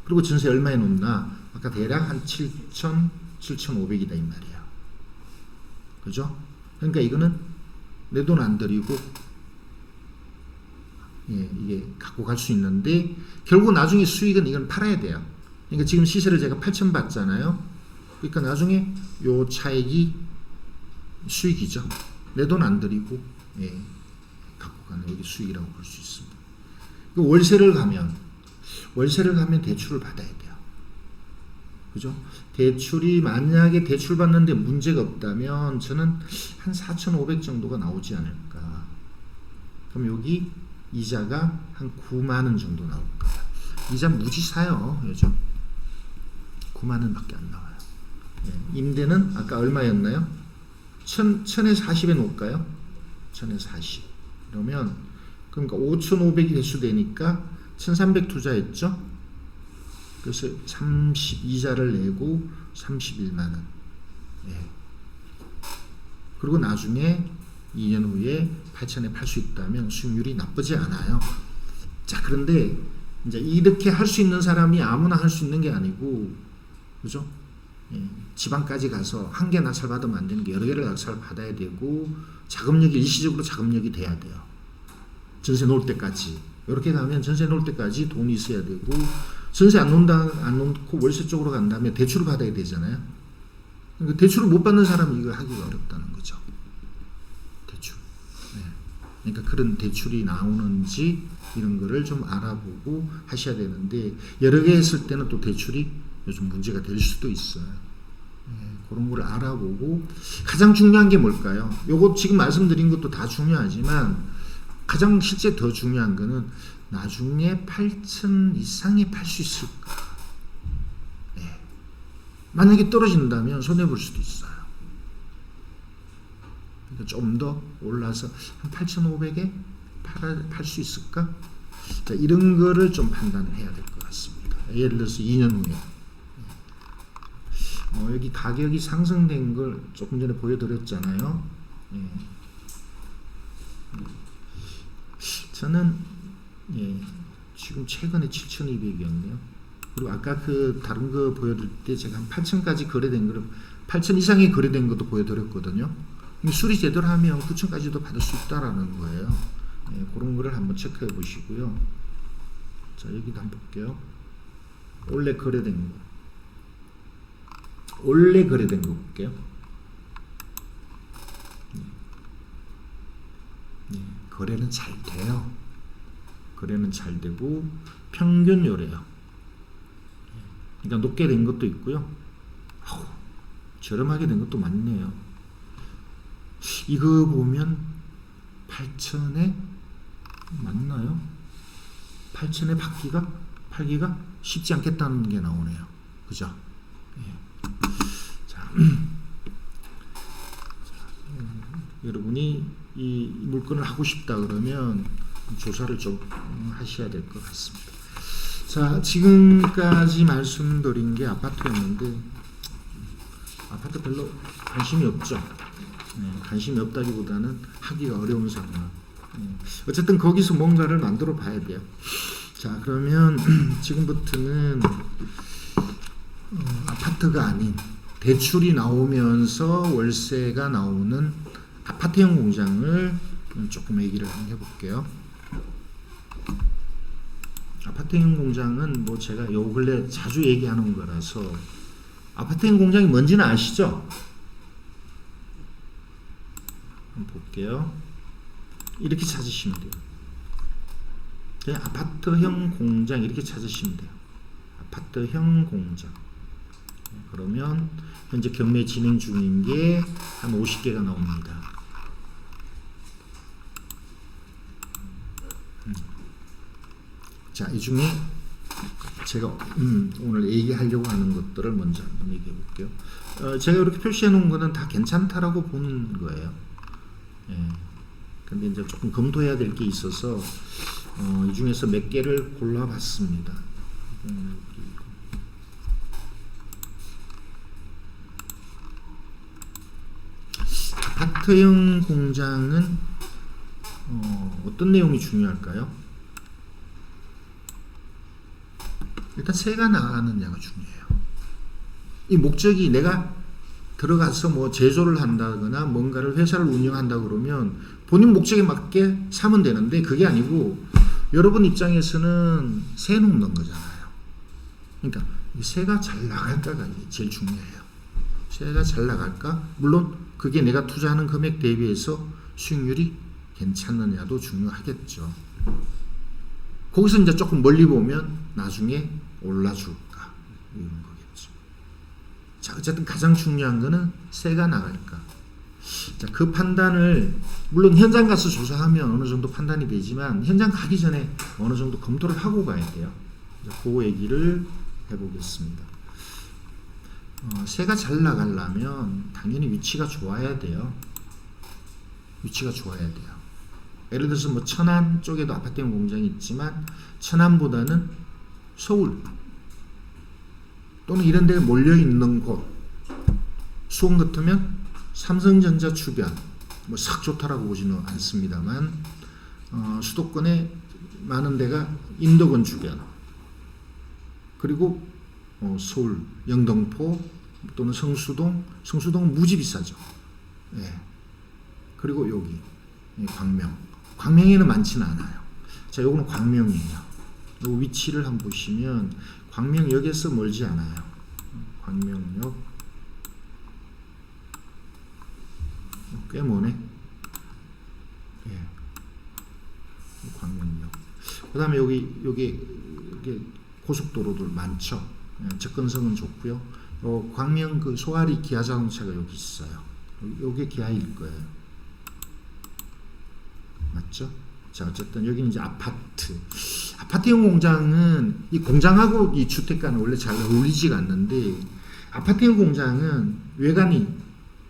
그리고 전세 얼마에 놓나? 아까 대략 한 7,500이다 이 말이야. 그죠? 그러니까 이거는 내 돈 안 들이고 이게 갖고 갈 수 있는데, 결국 나중에 수익은 이건 팔아야 돼요. 그러니까 지금 시세를 제가 8,000 받잖아요. 그러니까 나중에 요 차익이 수익이죠. 내 돈 안 들이고 갖고 가는 여기 수익이라고 볼 수 있습니다. 월세를 가면 대출을 받아야 돼요. 그죠? 대출이 만약에 대출 받는데 문제가 없다면 저는 한 4,500 정도가 나오지 않을까. 그럼 여기 이자가 한 9만 원 정도 나올 거예요. 이자 무지 사요, 요즘. 9만 원밖에 안 나와요. 임대는 아까 얼마였나요? 1000에 40에 놓을까요? 1000에 40. 그러면 그러니까 5,500이 회수되니까 1,300 투자했죠? 그래서 32자를 내고 31만 원. 그리고 나중에 2년 후에 8,000에 팔 수 있다면 수익률이 나쁘지 않아요. 자, 그런데 이제 이렇게 할 수 있는 사람이 아무나 할 수 있는 게 아니고, 그죠? 지방까지 가서 한 개 낙찰 받으면 안 되는 게 여러 개를 낙찰 받아야 되고, 자금력이 일시적으로 자금력이 돼야 돼요. 전세 놓을 때까지. 이렇게 가면 전세 놓을 때까지 돈이 있어야 되고, 전세 안 놓고 월세 쪽으로 간다면 대출을 받아야 되잖아요. 그러니까 대출을 못 받는 사람은 이걸 하기가 어렵다는 거죠. 대출. 그러니까 그런 대출이 나오는지 이런 거를 좀 알아보고 하셔야 되는데, 여러 개 했을 때는 또 대출이 요즘 문제가 될 수도 있어요. 그런 걸 알아보고 가장 중요한 게 뭘까요? 요거 지금 말씀드린 것도 다 중요하지만 가장 실제 더 중요한 거는 나중에 8천 이상에 팔 수 있을까? 만약에 떨어진다면 손해볼 수도 있어요. 그러니까 좀 더 올라서 한 8,500에 팔 수 있을까? 자, 이런 거를 좀 판단해야 될 것 같습니다. 예를 들어서 2년 후에 여기 가격이 상승된 걸 조금 전에 보여드렸잖아요. 저는 지금 최근에 7,200이었네요. 그리고 아까 그 다른 거 보여드릴 때 제가 한 8,000까지 거래된 거를 8,000 이상이 거래된 것도 보여드렸거든요. 수리 제대로 하면 9,000까지도 받을 수 있다라는 거예요. 그런 거를 한번 체크해 보시고요. 자, 여기도 한번 볼게요. 원래 거래된 거. 원래 거래된 거 볼게요. 거래는 잘 돼요. 거래는 잘 되고 평균요래요. 그러니까 높게 된 것도 있고요. 저렴하게 된 것도 많네요. 이거 보면 8,000에 맞나요? 8,000에 팔기가 쉽지 않겠다는 게 나오네요. 그죠? 자, 여러분이 이 물건을 하고 싶다 그러면 조사를 좀 하셔야 될 것 같습니다. 자, 지금까지 말씀드린 게 아파트였는데 아파트 별로 관심이 없죠. 관심이 없다기보다는 하기가 어려운 상황. 어쨌든 거기서 뭔가를 만들어 봐야 돼요. 자, 그러면 지금부터는 아파트가 아닌 대출이 나오면서 월세가 나오는 아파트형 공장을 조금 얘기를 한번 해볼게요. 아파트형 공장은 뭐 제가 요 근래 자주 얘기하는 거라서 아파트형 공장이 뭔지는 아시죠? 한번 볼게요. 이렇게 찾으시면 돼요. 그냥 아파트형 공장 이렇게 찾으시면 돼요. 아파트형 공장. 그러면 현재 경매 진행 중인 게 한 50개가 나옵니다. 자, 이 중에 제가 오늘 얘기하려고 하는 것들을 먼저 한번 얘기해 볼게요. 제가 이렇게 표시해 놓은 거는 다 괜찮다라고 보는 거예요. 근데 이제 조금 검토해야 될 게 있어서 이 중에서 몇 개를 골라봤습니다. 아파트형 공장은 어떤 내용이 중요할까요? 일단 세가 나가느냐가 중요해요. 이 목적이 내가 들어가서 뭐 제조를 한다거나 뭔가를 회사를 운영한다 그러면 본인 목적에 맞게 사면 되는데 그게 아니고 여러분 입장에서는 세 놓는 거잖아요. 그러니까 세가 잘 나갈까가 제일 중요해요. 세가 잘 나갈까? 물론 그게 내가 투자하는 금액 대비해서 수익률이 괜찮느냐도 중요하겠죠. 거기서 이제 조금 멀리 보면 나중에 올라줄까 이런 거겠죠. 자, 어쨌든 가장 중요한 거는 세가 나갈까. 자, 그 판단을 물론 현장 가서 조사하면 어느 정도 판단이 되지만 현장 가기 전에 어느 정도 검토를 하고 가야 돼요. 그 얘기를 해보겠습니다. 세가 잘 나가려면 당연히 위치가 좋아야 돼요. 위치가 좋아야 돼요. 예를 들어서 뭐 천안 쪽에도 아파트형 공장이 있지만 천안보다는 서울 또는 이런 데에 몰려있는 곳 수원 같으면 삼성전자 주변 뭐 싹 좋다라고 보지는 않습니다만 수도권에 많은 데가 인덕원 주변 그리고 서울 영등포 또는 성수동은 무지 비싸죠. 그리고 여기 광명에는 많지는 않아요. 자, 요거는 광명이에요. 요 위치를 한번 보시면 광명역에서 멀지 않아요. 광명역 꽤 머네. 광명역. 그 다음에 여기 고속도로들 많죠. 접근성은 좋고요. 광명 그 소아리 기아 자동차가 여기 있어요. 요게 기아일 거예요. 맞죠? 자, 어쨌든 여기는 이제 아파트형 공장은 이 공장하고 이 주택가는 원래 잘 어울리지가 않는데, 아파트형 공장은 외관이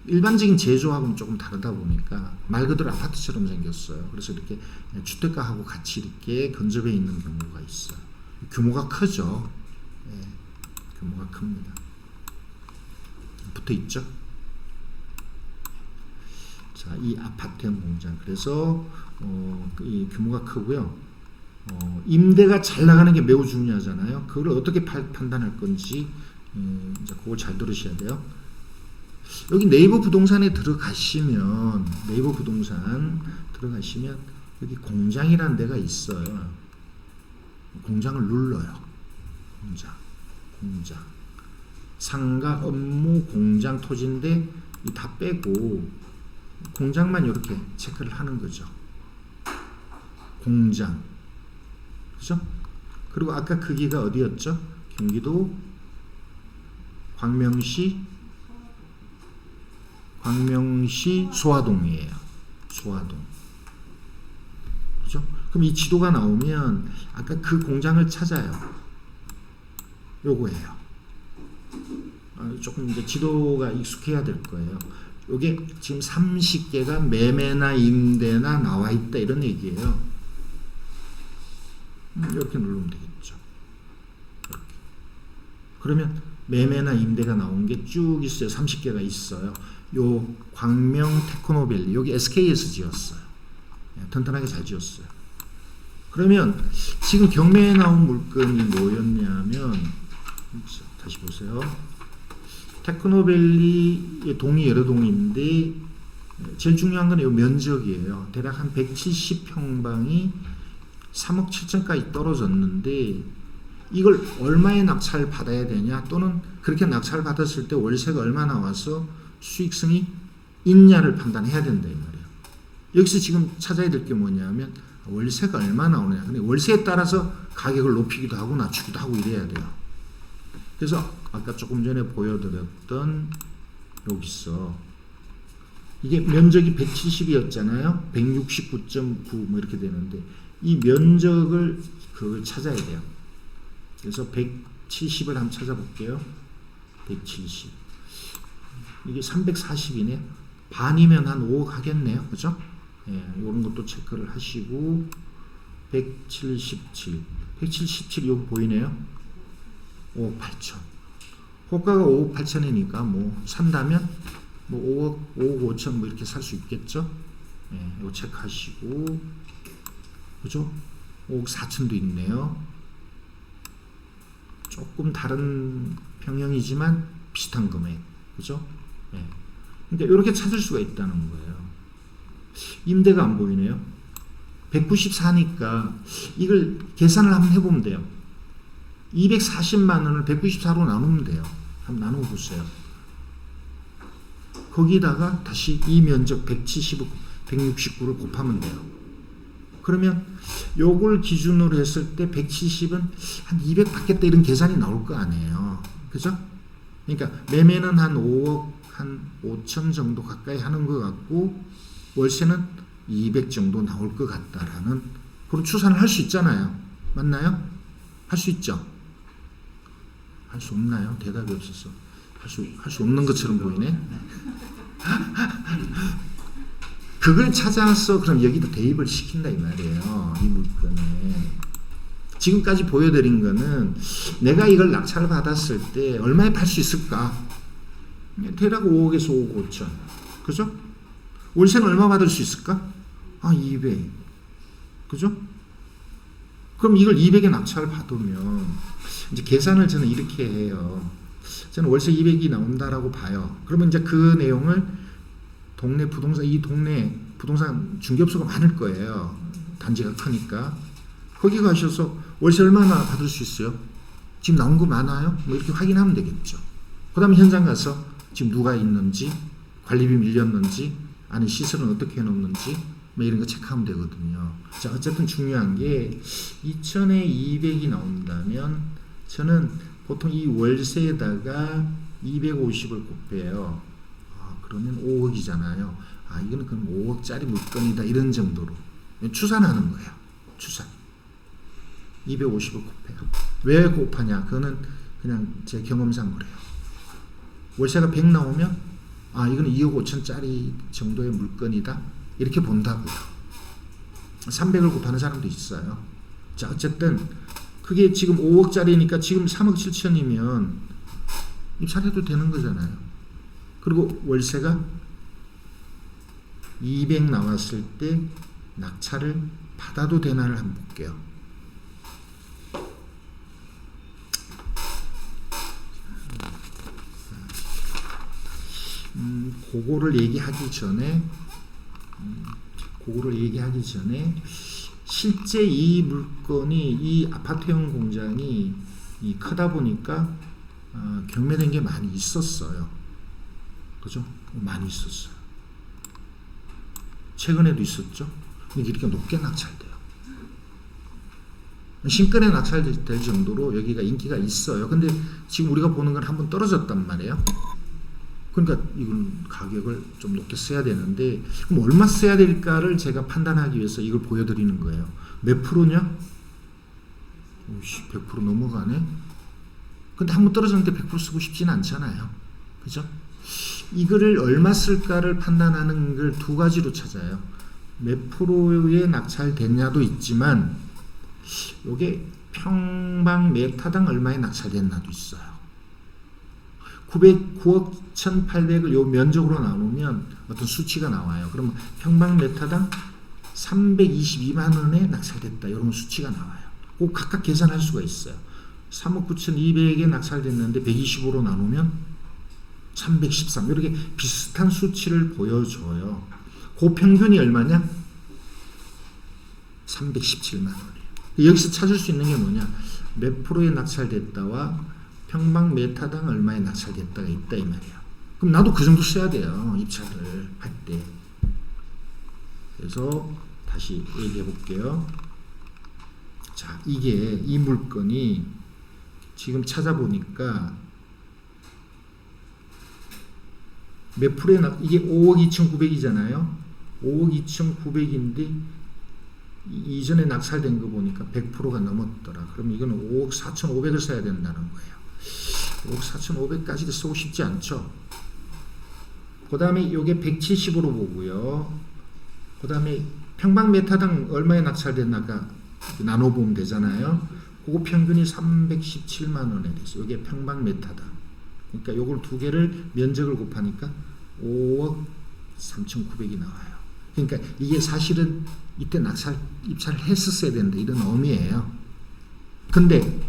일반적인 제조하고는 조금 다르다 보니까 말 그대로 아파트처럼 생겼어요. 그래서 이렇게 주택가하고 같이 이렇게 근접해 있는 경우가 있어요. 규모가 크죠. 예, 규모가 큽니다. 붙어 있죠. 자, 이 아파트형 공장. 그래서 이 규모가 크고요. 임대가 잘 나가는 게 매우 중요하잖아요. 그걸 어떻게 판단할 건지 이제 그걸 잘 들으셔야 돼요. 여기 네이버 부동산에 들어가시면 여기 공장이라는 데가 있어요. 공장을 눌러요. 공장. 상가, 업무, 공장, 토지인데 이 다 빼고 공장만 이렇게 체크를 하는 거죠. 공장. 그죠? 그리고 아까 크기가 어디였죠? 경기도 광명시 소화동이에요. 소화동. 그죠? 그럼 이 지도가 나오면 아까 그 공장을 찾아요. 요거예요. 조금 이제 지도가 익숙해야 될 거예요. 요게 지금 30개가 매매나 임대나 나와 있다 이런 얘기예요. 이렇게 누르면 되겠죠. 이렇게. 그러면 매매나 임대가 나온 게 쭉 있어요. 30개가 있어요. 요 광명 테크노밸리 여기 SK에서 지었어요. 튼튼하게 잘 지었어요. 그러면 지금 경매에 나온 물건이 뭐였냐면, 다시 보세요. 테크노밸리 동이 여러 동인데 제일 중요한 건 이 면적이에요. 대략 한 170평방이 3억 7천까지 떨어졌는데 이걸 얼마에 낙찰 받아야 되냐, 또는 그렇게 낙찰 받았을 때 월세가 얼마 나와서 수익성이 있냐를 판단해야 된다 이 말이에요. 여기서 지금 찾아야 될 게 뭐냐면 월세가 얼마 나오느냐. 근데 월세에 따라서 가격을 높이기도 하고 낮추기도 하고 이래야 돼요. 그래서 아까 조금 전에 보여드렸던 여기서 이게 면적이 170이었잖아요. 169.9 뭐 이렇게 되는데 이 면적을 그걸 찾아야 돼요. 그래서 170을 한번 찾아볼게요. 170. 이게 340이네. 반이면 한 5억 하겠네요. 그죠? 예, 이런 것도 체크를 하시고 177 여기 보이네요. 5억 8천. 호가가 5억 8천이니까 뭐 산다면 뭐 5억 5천 뭐 이렇게 살 수 있겠죠? 예, 이거 체크하시고, 그죠? 5억 4천도 있네요. 조금 다른 평형이지만 비슷한 금액, 그죠? 예. 그러니까 이렇게 찾을 수가 있다는 거예요. 임대가 안 보이네요. 194니까 이걸 계산을 한번 해보면 돼요. 240만 원을 194로 나누면 돼요. 한번 나누어 보세요. 거기다가 다시 이 면적 169를 곱하면 돼요. 그러면 요걸 기준으로 했을 때 170은 한 200 받겠다 이런 계산이 나올 거 아니에요. 그죠? 그러니까 매매는 한 5억 한 5천 정도 가까이 하는 것 같고 월세는 200 정도 나올 것 같다라는 그런 추산을 할 수 있잖아요. 맞나요? 할 수 있죠? 할 수 없나요? 대답이 없었어. 할 수 없는 것처럼 보이네. 그걸 찾아서 그럼 여기다 대입을 시킨다 이 말이에요. 이 물건에. 지금까지 보여드린 거는 내가 이걸 낙찰을 받았을 때 얼마에 팔 수 있을까? 대략 5억에서 5억 5천. 그죠? 월세는 얼마 받을 수 있을까? 200. 그죠? 그럼 이걸 200에 낙찰을 받으면 이제 계산을 저는 이렇게 해요. 저는 월세 200이 나온다라고 봐요. 그러면 이제 그 내용을 동네 부동산, 이 동네 부동산 중개업소가 많을 거예요. 단지가 크니까. 거기 가셔서 월세 얼마나 받을 수 있어요? 지금 나온 거 많아요? 뭐 이렇게 확인하면 되겠죠. 그 다음에 현장 가서 지금 누가 있는지, 관리비 밀렸는지, 안에 시설은 어떻게 해놓는지, 뭐 이런 거 체크하면 되거든요. 자, 어쨌든 중요한 게 2천에 200이 나온다면 저는 보통 이 월세에다가 250을 곱해요. 그러면 5억이잖아요. 이거는 그럼 5억짜리 물건이다 이런 정도로 추산하는 거예요. 추산. 250을 곱해요. 왜 곱하냐? 그거는 그냥 제 경험상 그래요. 월세가 100 나오면 이거는 2억 5천짜리 정도의 물건이다 이렇게 본다고요. 300을 곱하는 사람도 있어요. 자, 어쨌든 그게 지금 5억짜리니까 지금 3억 7천이면 입찰해도 되는 거잖아요. 그리고 월세가 200 나왔을 때 낙찰을 받아도 되나를 한번 볼게요. 그거를 얘기하기 전에 실제 이 물건이 이 아파트형 공장이 크다 보니까 경매된 게 많이 있었어요. 그죠? 많이 있었어요. 최근에도 있었죠. 근데 이렇게 높게 낙찰돼요. 신권에 낙찰될 정도로 여기가 인기가 있어요. 근데 지금 우리가 보는 건 한번 떨어졌단 말이에요. 그러니까 이건 가격을 좀 높게 써야 되는데 그럼 얼마 써야 될까를 제가 판단하기 위해서 이걸 보여드리는 거예요. 몇 프로냐? 100% 넘어가네. 근데 한번 떨어졌는데 100% 쓰고 싶지는 않잖아요. 그죠? 이거를 얼마 쓸까를 판단하는 걸 두 가지로 찾아요. 몇 프로에 낙찰됐냐도 있지만 이게 평방 메타당 얼마에 낙찰됐나도 있어요. 9억 1,800을 요 면적으로 나누면 어떤 수치가 나와요. 그러면 평방 메타당 322만 원에 낙찰됐다. 이런 수치가 나와요. 꼭 각각 계산할 수가 있어요. 3억 9,200에 낙찰됐는데 125로 나누면 313 이렇게 비슷한 수치를 보여줘요. 그 평균이 얼마냐? 317만 원이에요. 여기서 찾을 수 있는 게 뭐냐? 몇 프로에 낙찰됐다와 평방 메타당 얼마에 낙찰됐다가 있다 이 말이야. 그럼 나도 그 정도 써야 돼요. 입찰을 할 때. 그래서 다시 얘기해 볼게요. 자, 이 물건이 지금 찾아보니까 몇 프로에 이게 5억 2,900이잖아요. 5억 2,900인데 이전에 낙찰된 거 보니까 100%가 넘었더라. 그러면 이거는 5억 4,500을 써야 된다는 거예요. 5억 4,500까지도 쓰고 싶지 않죠. 그 다음에 이게 170으로 보고요. 그 다음에 평방 메타당 얼마에 낙찰됐나가 나눠보면 되잖아요. 그거 평균이 317만 원에 됐어요. 이게 평방 메타당. 그러니까 요걸 두 개를 면적을 곱하니까 5억 3,900이 나와요. 그러니까 이게 사실은 이때 입찰을 했었어야 된다 이런 의미예요. 근데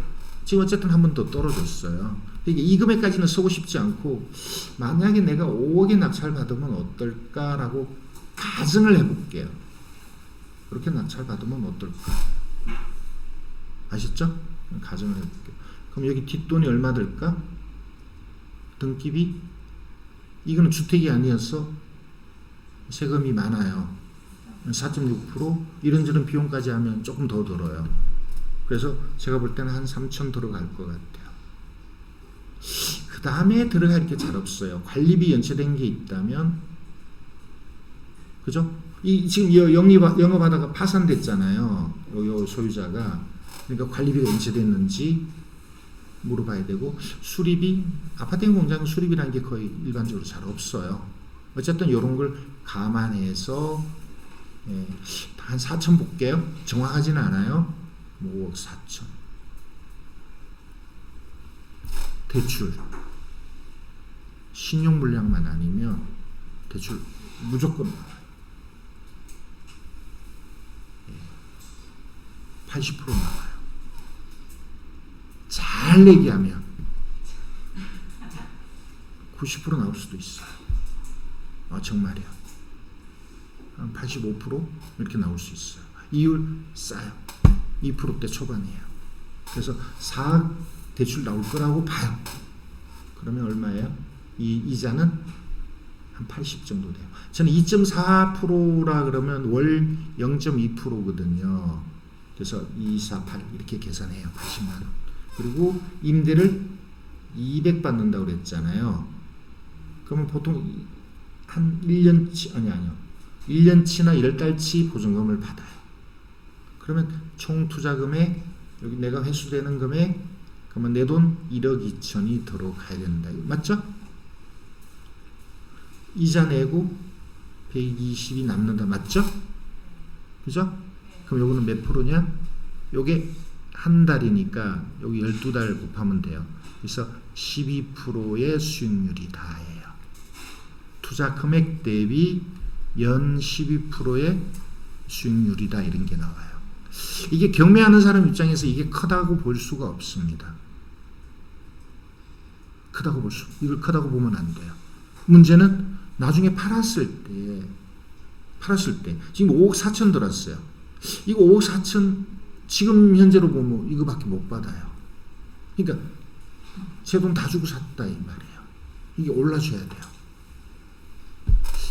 지금 어쨌든 한 번 더 떨어졌어요. 그러니까 이 금액까지는 쓰고 싶지 않고 만약에 내가 5억에 낙찰 받으면 어떨까라고 가정을 해볼게요. 그렇게 낙찰 받으면 어떨까? 아시죠? 가정을 해볼게요. 그럼 여기 뒷돈이 얼마 들까? 등기비? 이거는 주택이 아니어서 세금이 많아요. 4.6% 이런저런 비용까지 하면 조금 더 들어요. 그래서 제가 볼 때는 한 3천 들어갈 것 같아요. 그 다음에 들어갈 게 잘 없어요. 관리비 연체된 게 있다면, 그죠? 지금 영업하다가 파산됐잖아요. 요 소유자가. 그러니까 관리비가 연체됐는지 물어봐야 되고, 수리비, 아파트형 공장은 수리비라는 게 거의 일반적으로 잘 없어요. 어쨌든 이런 걸 감안해서 한 4천 볼게요. 정확하지는 않아요. 5억 4천. 대출. 신용 물량만 아니면 대출 무조건 나와요. 80% 나와요. 잘 얘기하면 90% 나올 수도 있어요. 정말이야. 한 85% 이렇게 나올 수 있어요. 이율 싸요. 2%대 초반이에요. 그래서 4억 대출 나올 거라고 봐요. 그러면 얼마예요? 이자는 한 80 정도 돼요. 저는 2.4%라 그러면 월 0.2%거든요. 그래서 2, 4, 8 이렇게 계산해요. 80만 원. 그리고 임대를 200 받는다고 그랬잖아요. 그러면 보통 한 1년치, 아니요. 1년치나 10달치 보증금을 받아요. 그러면 총 투자금액, 여기 내가 회수되는 금액, 그러면 내 돈 1억 2천이 들어가야 된다. 맞죠? 이자 내고 120이 남는다. 맞죠? 그죠? 그럼 요거는 몇 프로냐? 요게 한 달이니까 여기 12달 곱하면 돼요. 그래서 12%의 수익률이 다예요. 투자 금액 대비 연 12%의 수익률이다 이런 게 나와요. 이게 경매하는 사람 입장에서 이게 크다고 볼 수가 없습니다. 이걸 크다고 보면 안 돼요. 문제는 나중에 팔았을 때 지금 5억 4천 들었어요. 이거 5억 4천 지금 현재로 보면 이거밖에 못 받아요. 그러니까 제 돈 다 주고 샀다 이 말이에요. 이게 올라줘야 돼요.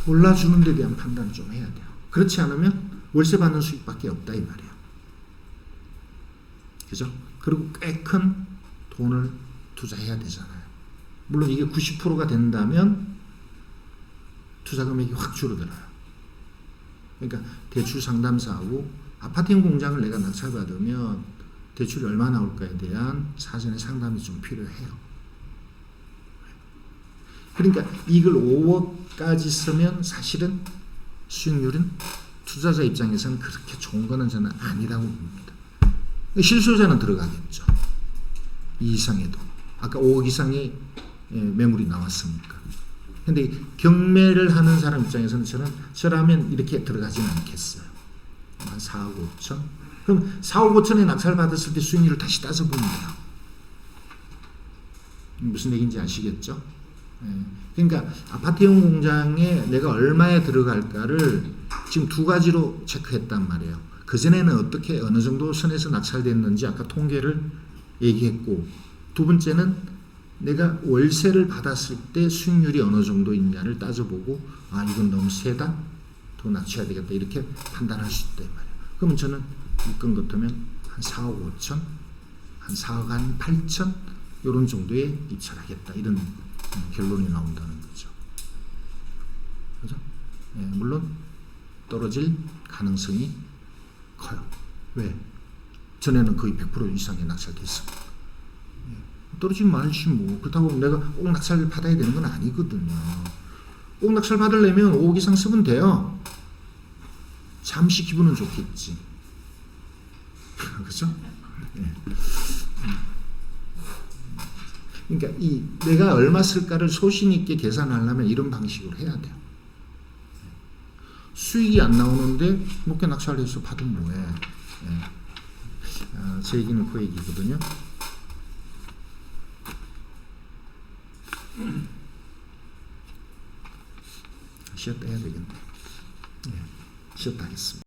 올라주는 데 대한 판단을 좀 해야 돼요. 그렇지 않으면 월세 받는 수익밖에 없다 이 말이에요. 그죠? 그리고 꽤 큰 돈을 투자해야 되잖아요. 물론 이게 90%가 된다면 투자 금액이 확 줄어들어요. 그러니까 대출 상담사하고 아파트형 공장을 내가 낙찰받으면 대출이 얼마 나올까에 대한 사전에 상담이 좀 필요해요. 그러니까 이걸 5억까지 쓰면 사실은 수익률은 투자자 입장에서는 그렇게 좋은 거는 저는 아니라고 봅니다. 실수요자는 들어가겠죠. 이 이상에도. 아까 5억 이상의 매물이 나왔으니까. 근데 경매를 하는 사람 입장에서는 저라면 이렇게 들어가지는 않겠어요. 한 4억 5천. 그럼 4억 5천에 낙찰 받았을 때 수익률을 다시 따져보면 돼요. 무슨 얘기인지 아시겠죠? 그러니까 아파트형 공장에 내가 얼마에 들어갈까를 지금 두 가지로 체크했단 말이에요. 그전에는 어떻게 어느 정도 선에서 낙찰됐는지 아까 통계를 얘기했고, 두 번째는 내가 월세를 받았을 때 수익률이 어느 정도 있냐를 따져보고, 아 이건 너무 세다, 더 낮춰야 되겠다 이렇게 판단할 수 있다 이 말이에요. 그러면 저는 이건 같으면 한 4억 5천, 한 4억 한 8천 이런 정도에 입찰하겠다 이런 결론이 나온다는 거죠. 그죠? 물론 떨어질 가능성이 커요. 왜? 전에는 거의 100% 이상의 낙찰됐습니다. 떨어지면 말지 뭐. 그렇다고 내가 꼭 낙찰 받아야 되는 건 아니거든요. 꼭 낙찰 받으려면 5억 이상 쓰면 돼요. 잠시 기분은 좋겠지. 그죠? 그러니까 내가 얼마 쓸까를 소신 있게 계산하려면 이런 방식으로 해야 돼요. 수익이 안 나오는데 높게 낙찰해서 받으면 뭐해. 제 얘기는 그 얘기거든요. 쉬었다 해야 되겠네. 쉬었다 하겠습니다.